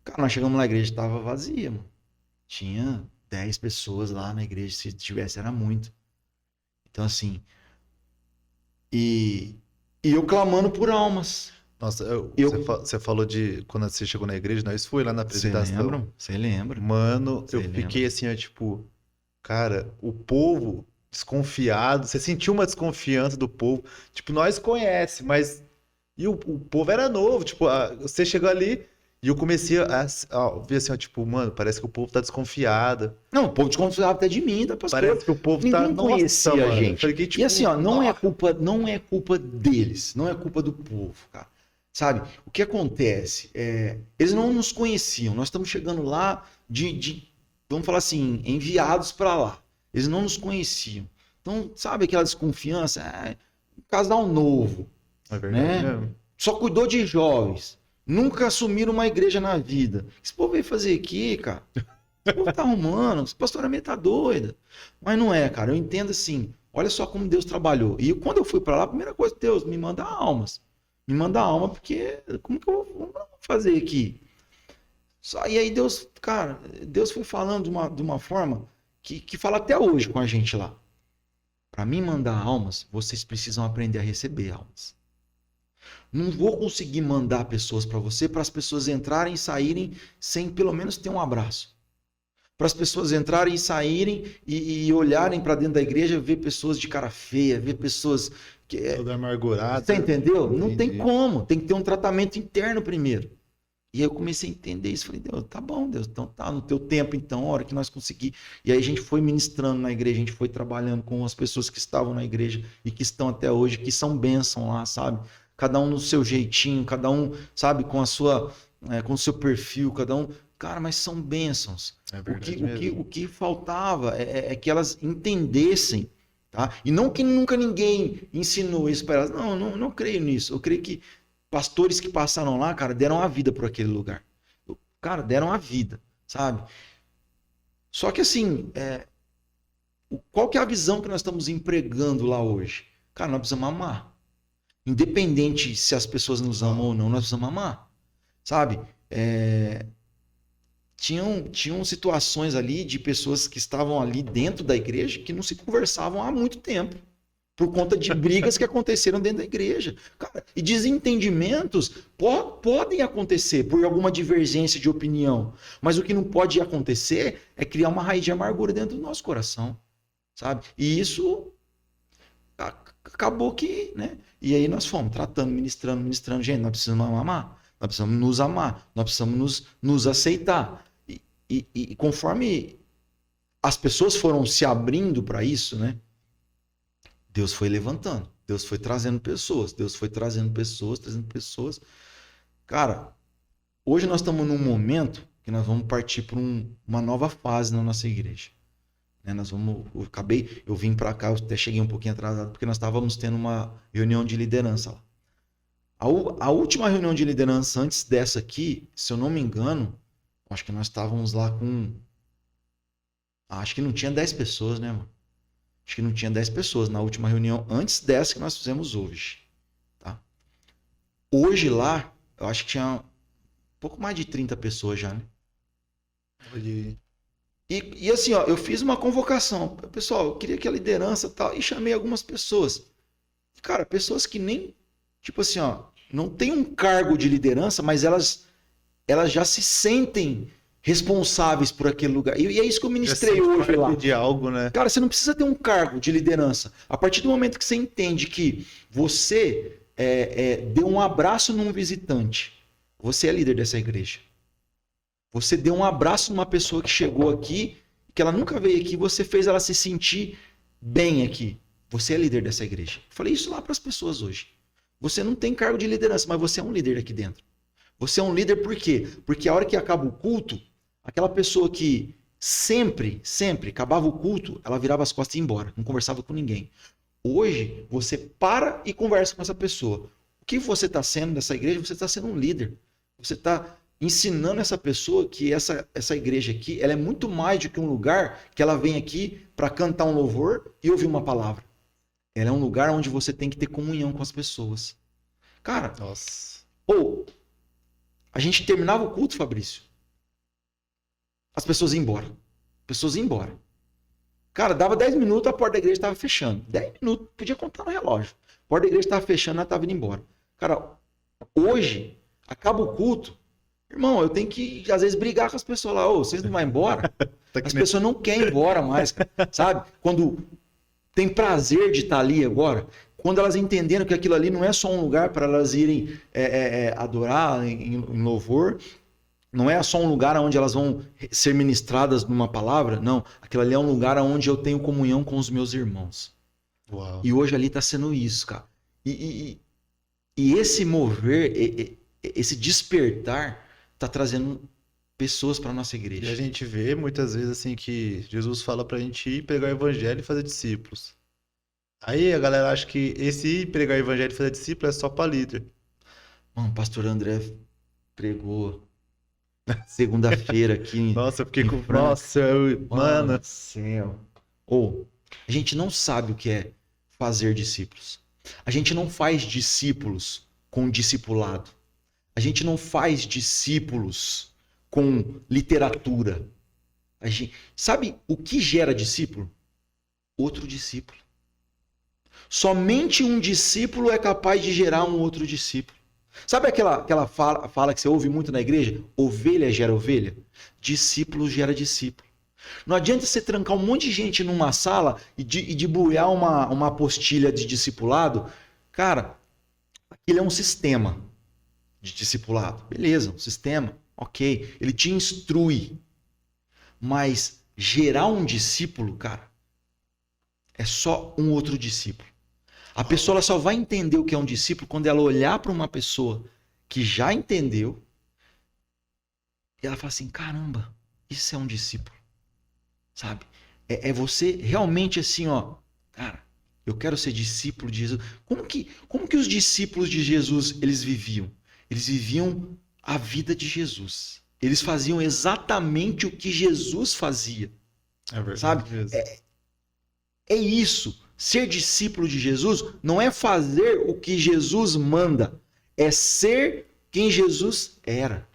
Cara, nós chegamos lá, a igreja tava vazia, mano. Tinha 10 pessoas lá na igreja, se tivesse era muito. Então assim, e eu clamando por almas. nossa, Eu, você falou de quando você chegou na igreja, nós foi lá na você apresentação. lembra? Você lembra? Mano, Você eu lembra? fiquei assim, ó, tipo, cara, o povo desconfiado, você sentiu uma desconfiança do povo, tipo, nós conhece, mas e o povo era novo, tipo, você chegou ali e eu comecei a ver assim, ó, tipo, mano, parece que o povo tá desconfiado, Não, o povo desconfiava até de mim, da pastora. parece que o povo tá, Ninguém nossa, conhecia mano, a eu gente. fiquei, E tipo, assim, ó, não é culpa deles, não é culpa do povo, cara. Sabe? O que acontece? Eles não nos conheciam. Nós estamos chegando lá vamos falar assim, enviados para lá. Eles não nos conheciam. Então, sabe aquela desconfiança? Um casal novo, é verdade né? mesmo. Só cuidou de jovens. Nunca assumiram uma igreja na vida. O que esse povo veio fazer aqui, cara? Esse povo tá arrumando. Esse pastoramento tá doida. Mas não é, cara. Eu entendo assim. Olha só como Deus trabalhou. E quando eu fui para lá, a primeira coisa, Deus, me manda almas. Me manda alma, porque como que eu vou fazer aqui? E aí Deus, cara, Deus foi falando de uma forma que fala até hoje com a gente lá. Para mim mandar almas, vocês precisam aprender a receber almas. Não vou conseguir mandar pessoas para você, para as pessoas entrarem e saírem sem pelo menos ter um abraço. Para as pessoas entrarem e saírem e olharem para dentro da igreja, ver pessoas de cara feia, ver pessoas que Toda amargurada. você entendeu? Não tem Entendi. como, tem que ter um tratamento interno primeiro. E aí eu comecei a entender isso, falei, Deus, tá bom, Deus, então tá no teu tempo, então, a hora que nós conseguir. E aí a gente foi ministrando na igreja, a gente foi trabalhando com as pessoas que estavam na igreja e que estão até hoje, que são bênção lá, sabe? Cada um no seu jeitinho, cada um, sabe, com com o seu perfil, cada um. Cara, mas são bênçãos. É verdade mesmo. O que faltava é que elas entendessem, tá? E não que nunca ninguém ensinou isso para elas. Não creio nisso. Eu creio que pastores que passaram lá, cara, deram a vida por aquele lugar. Cara, deram a vida, sabe? Só que assim, qual que é a visão que nós estamos empregando lá hoje? Cara, nós precisamos amar. Independente se as pessoas nos amam ou não, nós precisamos amar. Sabe? Tinham situações ali de pessoas que estavam ali dentro da igreja que não se conversavam há muito tempo. Por conta de brigas que aconteceram dentro da igreja. Cara, e desentendimentos podem acontecer por alguma divergência de opinião. Mas o que não pode acontecer é criar uma raiz de amargura dentro do nosso coração. Sabe? E isso acabou que, né? E aí nós fomos tratando, ministrando. Gente, nós precisamos amar. Nós precisamos nos amar. Nós precisamos nos aceitar. E conforme as pessoas foram se abrindo para isso, né? Deus foi levantando, Deus foi trazendo pessoas, trazendo pessoas. Cara, hoje nós estamos num momento que nós vamos partir para uma nova fase na nossa igreja. Né? Eu vim para cá, eu até cheguei um pouquinho atrasado, porque nós estávamos tendo uma reunião de liderança lá. A última reunião de liderança antes dessa aqui, se eu não me engano, acho que nós estávamos lá com... Acho que não tinha 10 pessoas, né, mano? Acho que não tinha 10 pessoas na última reunião, antes dessa que nós fizemos hoje. Tá? Hoje lá, eu acho que tinha um pouco mais de 30 pessoas já, né? E assim, ó, eu fiz uma convocação. Pessoal, eu queria que a liderança tal, e chamei algumas pessoas. Cara, pessoas que nem, tipo assim, ó, não tem um cargo de liderança, mas elas já se sentem responsáveis por aquele lugar. E é isso que eu ministrei hoje lá. De algo, né? Cara, você não precisa ter um cargo de liderança. A partir do momento que você entende que você deu um abraço num visitante, você é líder dessa igreja. Você deu um abraço numa pessoa que chegou aqui que ela nunca veio aqui, você fez ela se sentir bem aqui. Você é líder dessa igreja. Eu falei isso lá para as pessoas hoje. Você não tem cargo de liderança, mas você é um líder aqui dentro. Você é um líder por quê? Porque a hora que acaba o culto, aquela pessoa que sempre acabava o culto, ela virava as costas e ia embora, não conversava com ninguém. Hoje, você para e conversa com essa pessoa. O que você está sendo nessa igreja? Você está sendo um líder. Você está ensinando essa pessoa que essa igreja aqui, ela é muito mais do que um lugar que ela vem aqui para cantar um louvor e ouvir uma palavra. Ela é um lugar onde você tem que ter comunhão com as pessoas. Cara, Nossa. a gente terminava o culto, Fabrício. As pessoas iam embora. Pessoas iam embora. Cara, dava 10 minutos, a porta da igreja estava fechando. 10 minutos, podia contar no relógio. A porta da igreja estava fechando, ela estava indo embora. Cara, hoje, acaba o culto. Irmão, eu tenho que, às vezes, brigar com as pessoas lá. Ô, vocês não vão embora? As pessoas não querem ir embora mais, cara. Sabe? Quando tem prazer de estar ali agora, quando elas entenderam que aquilo ali não é só um lugar para elas irem adorar em louvor, não é só um lugar onde elas vão ser ministradas numa palavra, não. Aquilo ali é um lugar onde eu tenho comunhão com os meus irmãos. Uau. E hoje ali está sendo isso, cara. E esse mover, esse despertar, está trazendo pessoas para nossa E a igreja. gente vê muitas vezes assim que Jesus fala pra gente ir pregar o evangelho e fazer discípulos. Aí a galera acha que esse ir pregar o evangelho e fazer discípulo é só pra líder. Mano, o pastor André pregou segunda-feira aqui. Nossa, eu fiquei com. Franca. Nossa, mano. do céu. A gente não sabe o que é fazer discípulos. A gente não faz discípulos com discipulado. A gente não faz discípulos com literatura. Sabe o que gera discípulo? Outro discípulo. Somente um discípulo é capaz de gerar um outro discípulo. Sabe aquela fala que você ouve muito na igreja? Ovelha gera ovelha? Discípulo gera discípulo. Não adianta você trancar um monte de gente numa sala e debulhar uma apostila de discipulado. Cara, aquilo é um sistema de discipulado. Beleza, um sistema, ok. Ele te instrui. Mas gerar um discípulo, cara, é só um outro discípulo. A pessoa ela só vai entender o que é um discípulo quando ela olhar para uma pessoa que já entendeu e ela fala assim, caramba, isso é um discípulo. Sabe? É você realmente assim, ó, cara, eu quero ser discípulo de Jesus. Como que os discípulos de Jesus, eles viviam? Eles viviam a vida de Jesus. Eles faziam exatamente o que Jesus fazia. É verdade Sabe? mesmo. É isso. Ser discípulo de Jesus não é fazer o que Jesus manda, é ser quem Jesus era.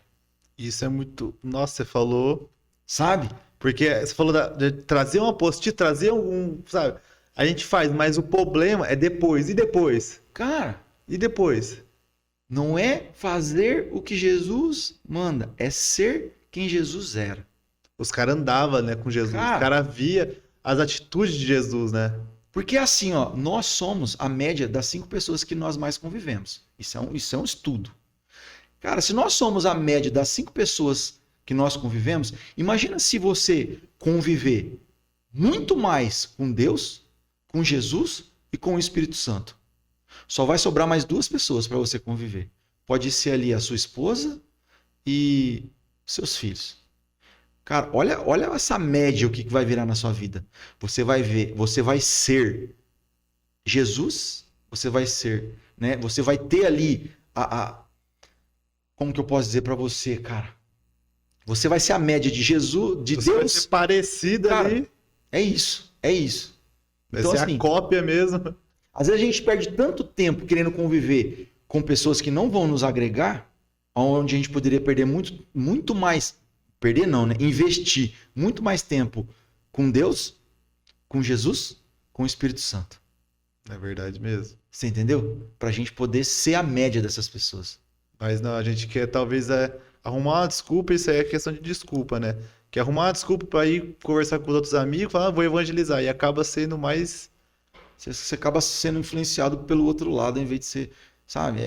Isso é muito. Nossa, você falou. Sabe? Porque você falou de trazer uma apostila, trazer um. Sabe? A gente faz, mas o problema é depois. E depois? Cara, E depois? não é fazer o que Jesus manda, é ser quem Jesus era. Os caras andavam, né, com Jesus. Cara. Os caras via as atitudes de Jesus, né? Porque assim, ó, nós somos a média das 5 pessoas que nós mais convivemos. Isso é um estudo. Cara, se nós somos a média das 5 pessoas que nós convivemos, imagina se você conviver muito mais com Deus, com Jesus e com o Espírito Santo. Só vai sobrar mais 2 pessoas para você conviver. Pode ser ali a sua esposa e seus filhos. Cara, olha essa média, o que vai virar na sua vida. Você vai ver, você vai ser Jesus, você vai ser, né? Você vai ter ali como que eu posso dizer para você, cara? Você vai ser a média de Jesus, de Você vai Deus. ser parecida Cara, ali. É isso, é isso. Vai Então, ser assim, a cópia mesmo. às vezes a gente perde tanto tempo querendo conviver com pessoas que não vão nos agregar, onde a gente poderia perder muito mais, perder não, né? Investir muito mais tempo com Deus, com Jesus, com o Espírito Santo. É verdade mesmo. Você entendeu? Pra gente poder ser a média dessas pessoas. Mas não, a gente quer talvez arrumar uma desculpa, isso aí é questão de desculpa, né? Quer arrumar uma desculpa pra ir conversar com os outros amigos, falar, vou evangelizar. E acaba sendo mais. Você acaba sendo influenciado pelo outro lado, em vez de ser, sabe?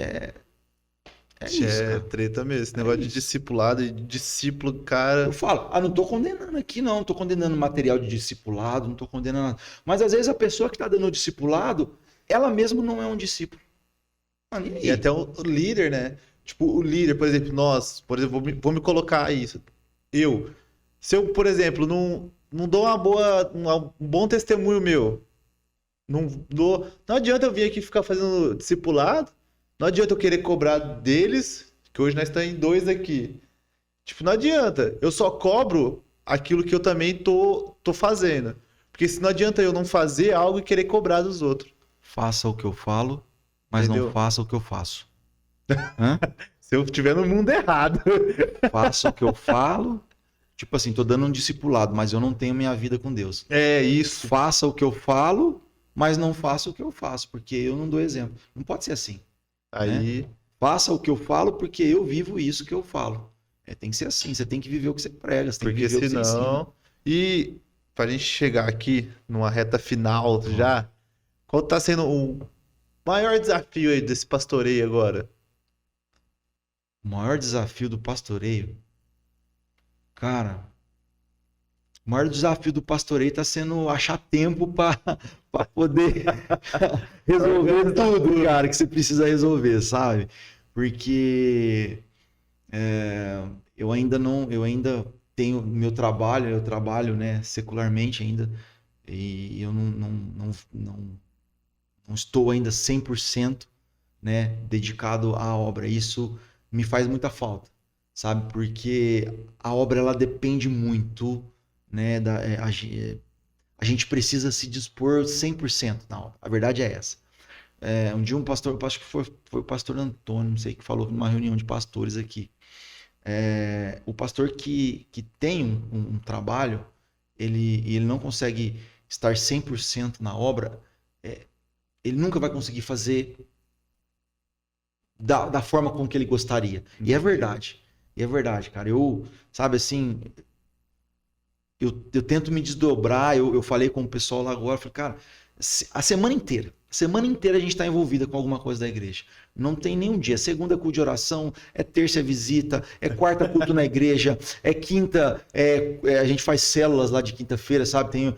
É isso, É cara. treta mesmo. Esse negócio de isso. discipulado e discípulo, cara. Eu falo, não tô condenando aqui, não tô condenando material de discipulado, não tô condenando nada. Mas às vezes a pessoa que tá dando o discipulado, ela mesma não é um discípulo. Mano, e E aí? até o líder, né? Tipo, o líder, por exemplo, nós, por exemplo, vou me colocar isso. Eu, se eu, por exemplo, não dou um bom testemunho meu, não adianta eu vir aqui ficar fazendo discipulado, não adianta eu querer cobrar deles, que hoje nós estamos em dois aqui. Tipo, não adianta. Eu só cobro aquilo que eu também tô fazendo. Porque se não adianta eu não fazer algo e querer cobrar dos outros. Faça o que eu falo, mas não Entendeu? faça o que eu faço. Hã? Se eu estiver no mundo errado. Faça o que eu falo. Tipo assim, tô dando um discipulado, mas eu não tenho minha vida com Deus. É isso. Faça o que eu falo, mas não faça o que eu faço, porque eu não dou exemplo. Não pode ser assim, né? Aí, Faça o que eu falo, porque eu vivo isso que eu falo. Tem que ser assim, você tem que viver o que você prega, você tem que porque viver o que você ensina. senão. E pra gente chegar aqui numa reta final já, qual tá sendo o maior desafio aí desse pastoreio agora? O maior desafio do pastoreio, cara, o maior desafio do pastoreio está sendo achar tempo para poder resolver tudo, cara, que você precisa resolver, sabe? Porque eu ainda tenho meu trabalho, eu trabalho, né, secularmente ainda, e eu não estou ainda 100%, né, dedicado à obra. Isso me faz muita falta, sabe? Porque a obra ela depende muito, né, a gente precisa se dispor 100% na obra. A verdade é essa. Um dia um pastor, acho que foi o pastor Antônio, não sei, que falou numa reunião de pastores aqui. O pastor que tem um trabalho, ele não consegue estar 100% na obra, ele nunca vai conseguir fazer da forma com que ele gostaria. E é verdade. E é verdade, cara. Sabe assim, eu tento me desdobrar. Eu falei com o pessoal lá agora, falei, cara, a semana inteira a gente está envolvida com alguma coisa da igreja. Não tem nenhum dia. Segunda é culto de oração, é terça é visita, é quarta culto na igreja, é quinta, a gente faz células lá de quinta-feira, sabe? Tem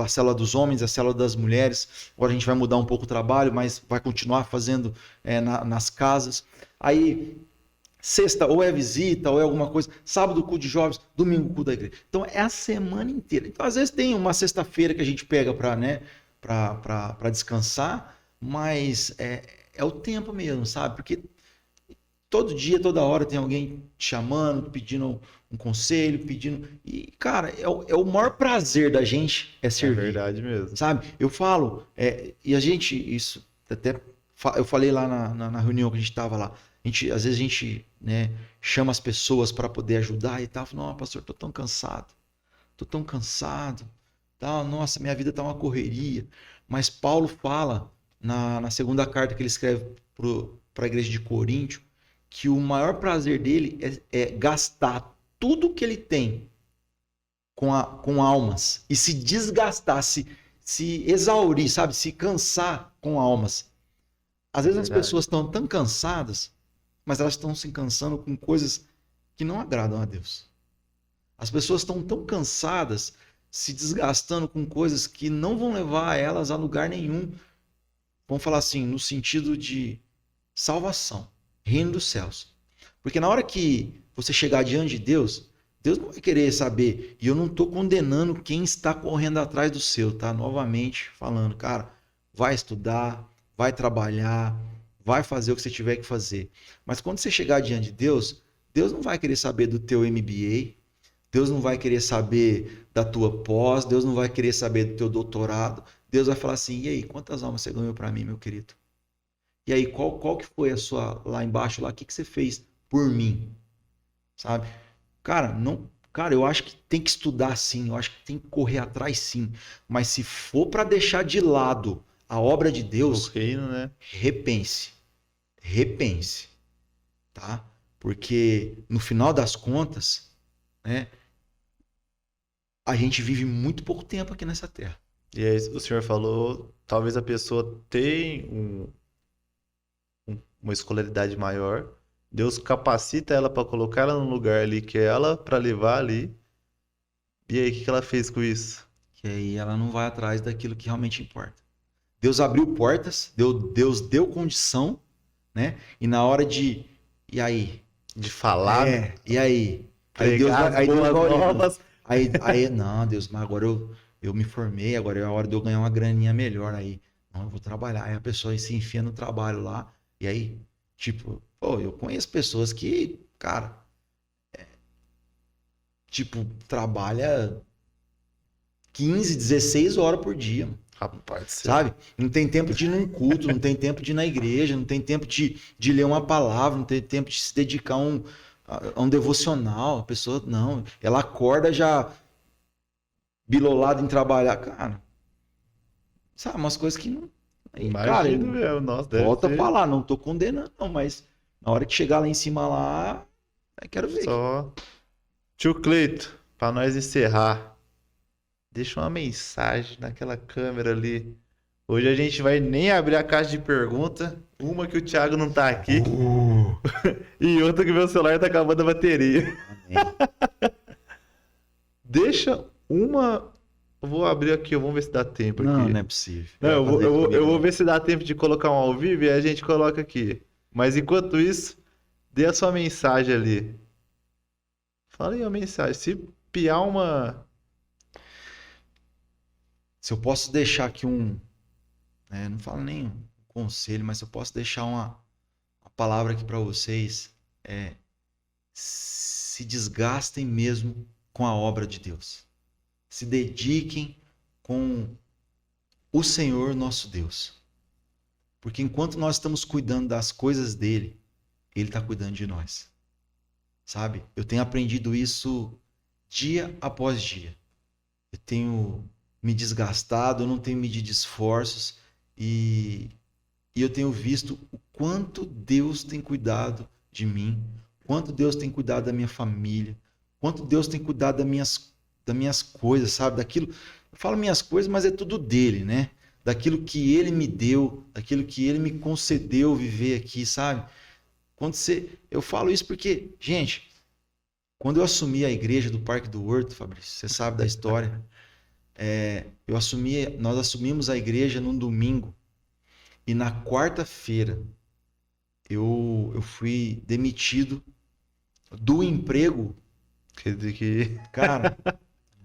a célula dos homens, a célula das mulheres. Agora a gente vai mudar um pouco o trabalho, mas vai continuar fazendo nas casas. Aí sexta ou é visita ou é alguma coisa, sábado culto de jovens, domingo culto da igreja. Então é a semana inteira. Então às vezes tem uma sexta-feira que a gente pega para, né, para descansar, mas é o tempo mesmo, sabe? Porque todo dia, toda hora tem alguém te chamando, pedindo um conselho, pedindo. E, cara, é o maior prazer da gente É servir. verdade mesmo. Sabe? Eu falo, e a gente, isso, até eu falei lá na reunião que a gente estava lá. Às vezes a gente, né, chama as pessoas para poder ajudar e tal. Falo, não, pastor, tô tão cansado, tal, nossa, minha vida tá uma correria. Mas Paulo fala na segunda carta que ele escreve para a igreja de Coríntio que o maior prazer dele é gastar tudo que ele tem com almas e se desgastar, se exaurir, sabe? Se cansar com almas. Às vezes as pessoas estão tão cansadas, mas elas estão se cansando com coisas que não agradam a Deus. As pessoas estão tão cansadas, se desgastando com coisas que não vão levar elas a lugar nenhum. Vamos falar assim, no sentido de salvação, reino dos céus. Porque na hora que você chegar diante de Deus, Deus não vai querer saber. E eu não estou condenando quem está correndo atrás do seu, tá? Novamente falando, cara, vai estudar, vai trabalhar, vai fazer o que você tiver que fazer. Mas quando você chegar diante de Deus, Deus não vai querer saber do teu MBA, Deus não vai querer saber da tua pós, Deus não vai querer saber do teu doutorado. Deus vai falar assim, e aí, quantas almas você ganhou para mim, meu querido? E aí, qual que foi a sua, lá embaixo, lá, o que você fez por mim? Sabe? Cara, eu acho que tem que estudar sim, eu acho que tem que correr atrás sim. Mas se for para deixar de lado a obra de Deus, O reino, né? repense, tá? Porque no final das contas, né, a gente vive muito pouco tempo aqui nessa terra. E aí o senhor falou, talvez a pessoa tenha uma escolaridade maior. Deus capacita ela para colocar ela no lugar ali que é ela para levar ali. E aí, o que que ela fez com isso? Que aí ela não vai atrás daquilo que realmente importa. Deus abriu portas, Deus deu condição, né? E na hora de... E aí? De falar, E aí? Aí Deus pregar vai... Aí as Deus boas vai olhando. novas. Aí, não, Deus, mas agora eu me formei, agora é a hora de eu ganhar uma graninha melhor aí. Não, eu vou trabalhar. Aí a pessoa se enfia no trabalho lá. E aí, tipo, pô, eu conheço pessoas que, cara, tipo, trabalha 15, 16 horas por dia, mano, Rapaz, sabe? Não tem tempo de ir num culto, não tem tempo de ir na igreja, não tem tempo de ler uma palavra, não tem tempo de se dedicar a um devocional. A pessoa, não, ela acorda já bilolada em trabalhar, cara. Sabe, umas coisas que não. Aí, cara, imagino mesmo, nossa, deve volta a ser falar, não tô condenando, não, mas na hora que chegar lá em cima lá, eu quero ver. só. Tio Cleito, para nós encerrar, deixa uma mensagem naquela câmera ali. Hoje a gente vai nem abrir a caixa de pergunta. Uma que o Thiago não tá aqui e outra que meu celular tá acabando a bateria. Amém. Deixa uma. Eu vou abrir aqui, vamos ver se dá tempo Não, aqui. não é possível. Não, eu Vai vou, fazer eu vou- eu comigo, vou não. ver se dá tempo de colocar um ao vivo e a gente coloca aqui. Mas enquanto isso, dê a sua mensagem ali. Fala aí a mensagem. Se piar uma. Se eu posso deixar aqui não falo nem um conselho, mas se eu posso deixar uma palavra aqui para vocês, se desgastem mesmo com a obra de Deus. Se dediquem com o Senhor nosso Deus. Porque enquanto nós estamos cuidando das coisas dele, ele está cuidando de nós. Sabe? Eu tenho aprendido isso dia após dia. Eu tenho me desgastado, eu não tenho medido esforços e eu tenho visto o quanto Deus tem cuidado de mim, quanto Deus tem cuidado da minha família, quanto Deus tem cuidado das minhas coisas, sabe? Daquilo, eu falo minhas coisas, mas é tudo dele, né? Daquilo que ele me deu, daquilo que ele me concedeu viver aqui, sabe? Eu falo isso porque, gente, quando eu assumi a igreja do Parque do Horto, Fabrício, você sabe da história, nós assumimos a igreja num domingo e na quarta-feira eu fui demitido do emprego, Quer dizer que. cara,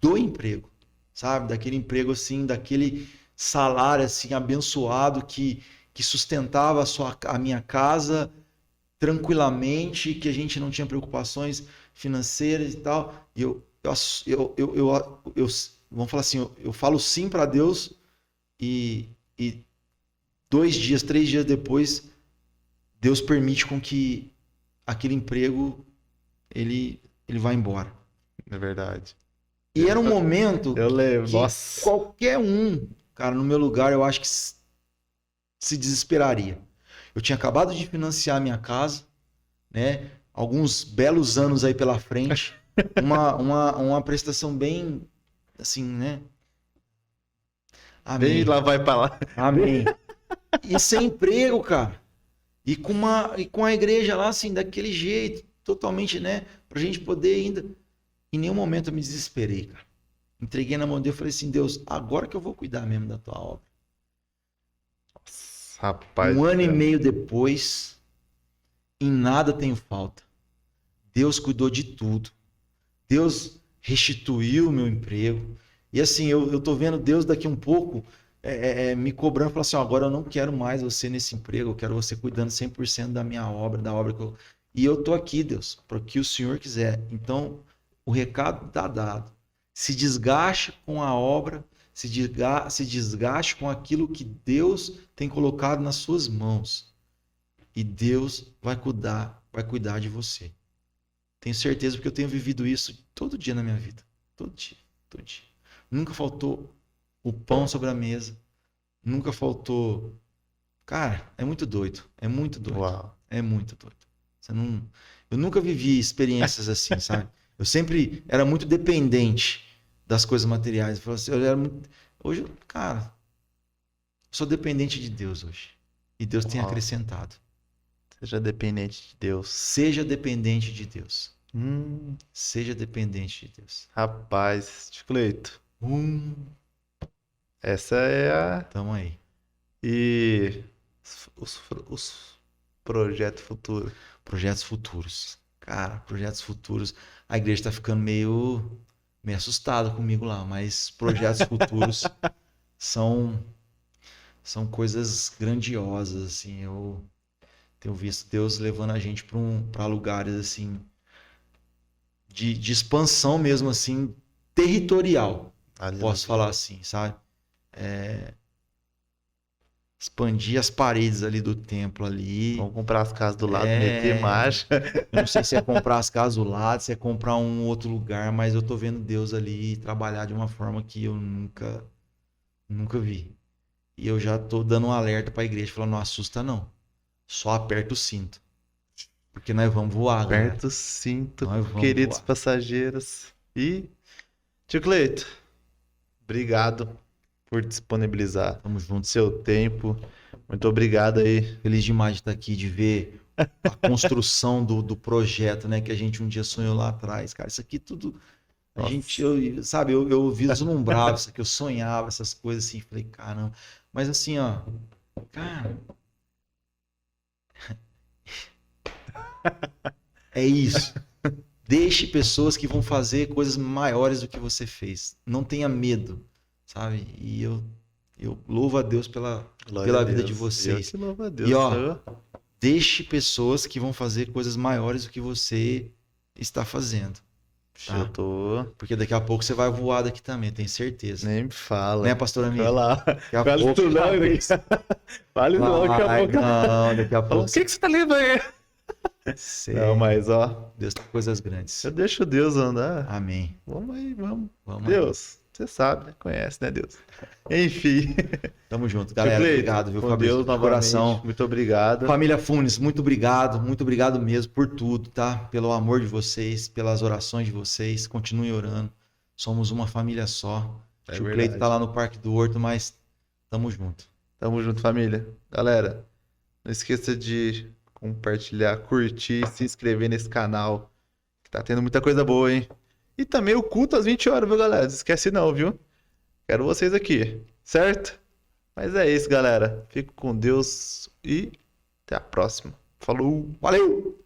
do emprego, sabe? Daquele emprego assim, daquele salário assim abençoado que sustentava a minha casa tranquilamente, que a gente não tinha preocupações financeiras e tal. E vamos falar assim, eu falo sim para Deus e 2 dias, 3 dias depois, Deus permite com que aquele emprego ele vá embora. É verdade. E era um momento Eu lembro. que Nossa. qualquer um, cara, no meu lugar, eu acho que se desesperaria. Eu tinha acabado de financiar minha casa, né? Alguns belos anos aí pela frente, uma prestação bem assim, né? Amém. Vem lá, vai pra lá. Amém. E sem emprego, cara. E com a igreja lá, assim, daquele jeito, totalmente, né? Pra gente poder ainda. Em nenhum momento eu me desesperei, cara. Entreguei na mão de Deus e falei assim, Deus, agora que eu vou cuidar mesmo da tua obra. Rapaz. 1 ano e meio depois, em nada tenho falta. Deus cuidou de tudo. Deus restituiu o meu emprego. E assim, eu tô vendo Deus daqui um pouco me cobrando, falando assim, ó, agora eu não quero mais você nesse emprego, eu quero você cuidando 100% da minha obra, da obra que eu... E eu tô aqui, Deus, para o que o Senhor quiser. Então, o recado está dado. Se desgaste com a obra, se desgaste com aquilo que Deus tem colocado nas suas mãos. E Deus vai cuidar de você. Tenho certeza, porque eu tenho vivido isso todo dia na minha vida. Todo dia, todo dia. Nunca faltou o pão sobre a mesa. Nunca faltou... Cara, é muito doido. É muito doido. Uau. É muito doido. Eu nunca vivi experiências assim, sabe? Eu sempre era muito dependente das coisas materiais. Hoje, cara, eu sou dependente de Deus hoje. E Deus tem Uau. acrescentado. Seja dependente de Deus. Seja dependente de Deus. Hum, Seja dependente de Deus. rapaz, Tio Cleito, Hum, essa é a. tamo aí. E os projetos futuros. Projetos futuros. Cara, projetos futuros. A igreja tá ficando meio assustada comigo lá, mas projetos futuros são coisas grandiosas, assim. Eu tenho visto Deus levando a gente para lugares assim de expansão mesmo assim, territorial. Posso falar assim, sabe? Expandir as paredes ali do templo ali. Vamos comprar as casas do lado, meter marcha. Eu não sei se é comprar as casas do lado, se é comprar um outro lugar, mas eu tô vendo Deus ali trabalhar de uma forma que eu nunca vi. E eu já tô dando um alerta pra igreja, falando, não assusta não. Só aperta o cinto. Porque nós vamos voar, galera. Aperta o cinto, Nós vamos queridos voar. passageiros. E, Tio Cleito, obrigado por disponibilizar Tamo junto. seu tempo. Muito obrigado aí. Feliz demais de estar aqui, de ver a construção do projeto, né? Que a gente um dia sonhou lá atrás. Cara, isso aqui tudo... A Nossa. gente, eu vislumbrava isso aqui, eu sonhava essas coisas assim. Falei, caramba. Mas assim, ó... Cara... É isso. Deixe pessoas que vão fazer coisas maiores do que você fez. Não tenha medo, sabe? E eu louvo a Deus pela Glória a vida Deus. de vocês. Eu que louvo a Deus. E, ó, Senhor. Deixe pessoas que vão fazer coisas maiores do que você está fazendo. Tá? Eu tô... Porque daqui a pouco você vai voar daqui também, tenho certeza. Nem me fala. Né, pastor amigo? Vai lá. Daqui a Fale pouco... isso não, né? Fale não, daqui a Vai, pouco. não, daqui a Fala, pouco... o que você tá lendo aí? Sei. Não, mas ó, Deus tem coisas grandes. eu deixo Deus andar. Amém. Vamos aí, vamos. Vamos aí. Deus, você sabe, né? Conhece, né, Deus? Enfim. Tamo junto, galera. Cleito, Obrigado, viu, com Fabrício? Deus De novamente. coração. Muito obrigado. Família Funes, muito obrigado mesmo por tudo, tá? Pelo amor de vocês, pelas orações de vocês. Continuem orando. Somos uma família só. É O tio verdade. Cleito tá lá no Parque do Horto, mas tamo junto. Tamo junto, família. Galera, não esqueça de compartilhar, curtir, se inscrever nesse canal, que tá tendo muita coisa boa, hein? E também o culto às 20 horas, viu, galera? Não esquece não, viu? Quero vocês aqui, certo? Mas é isso, galera. Fico com Deus e até a próxima. Falou! Valeu!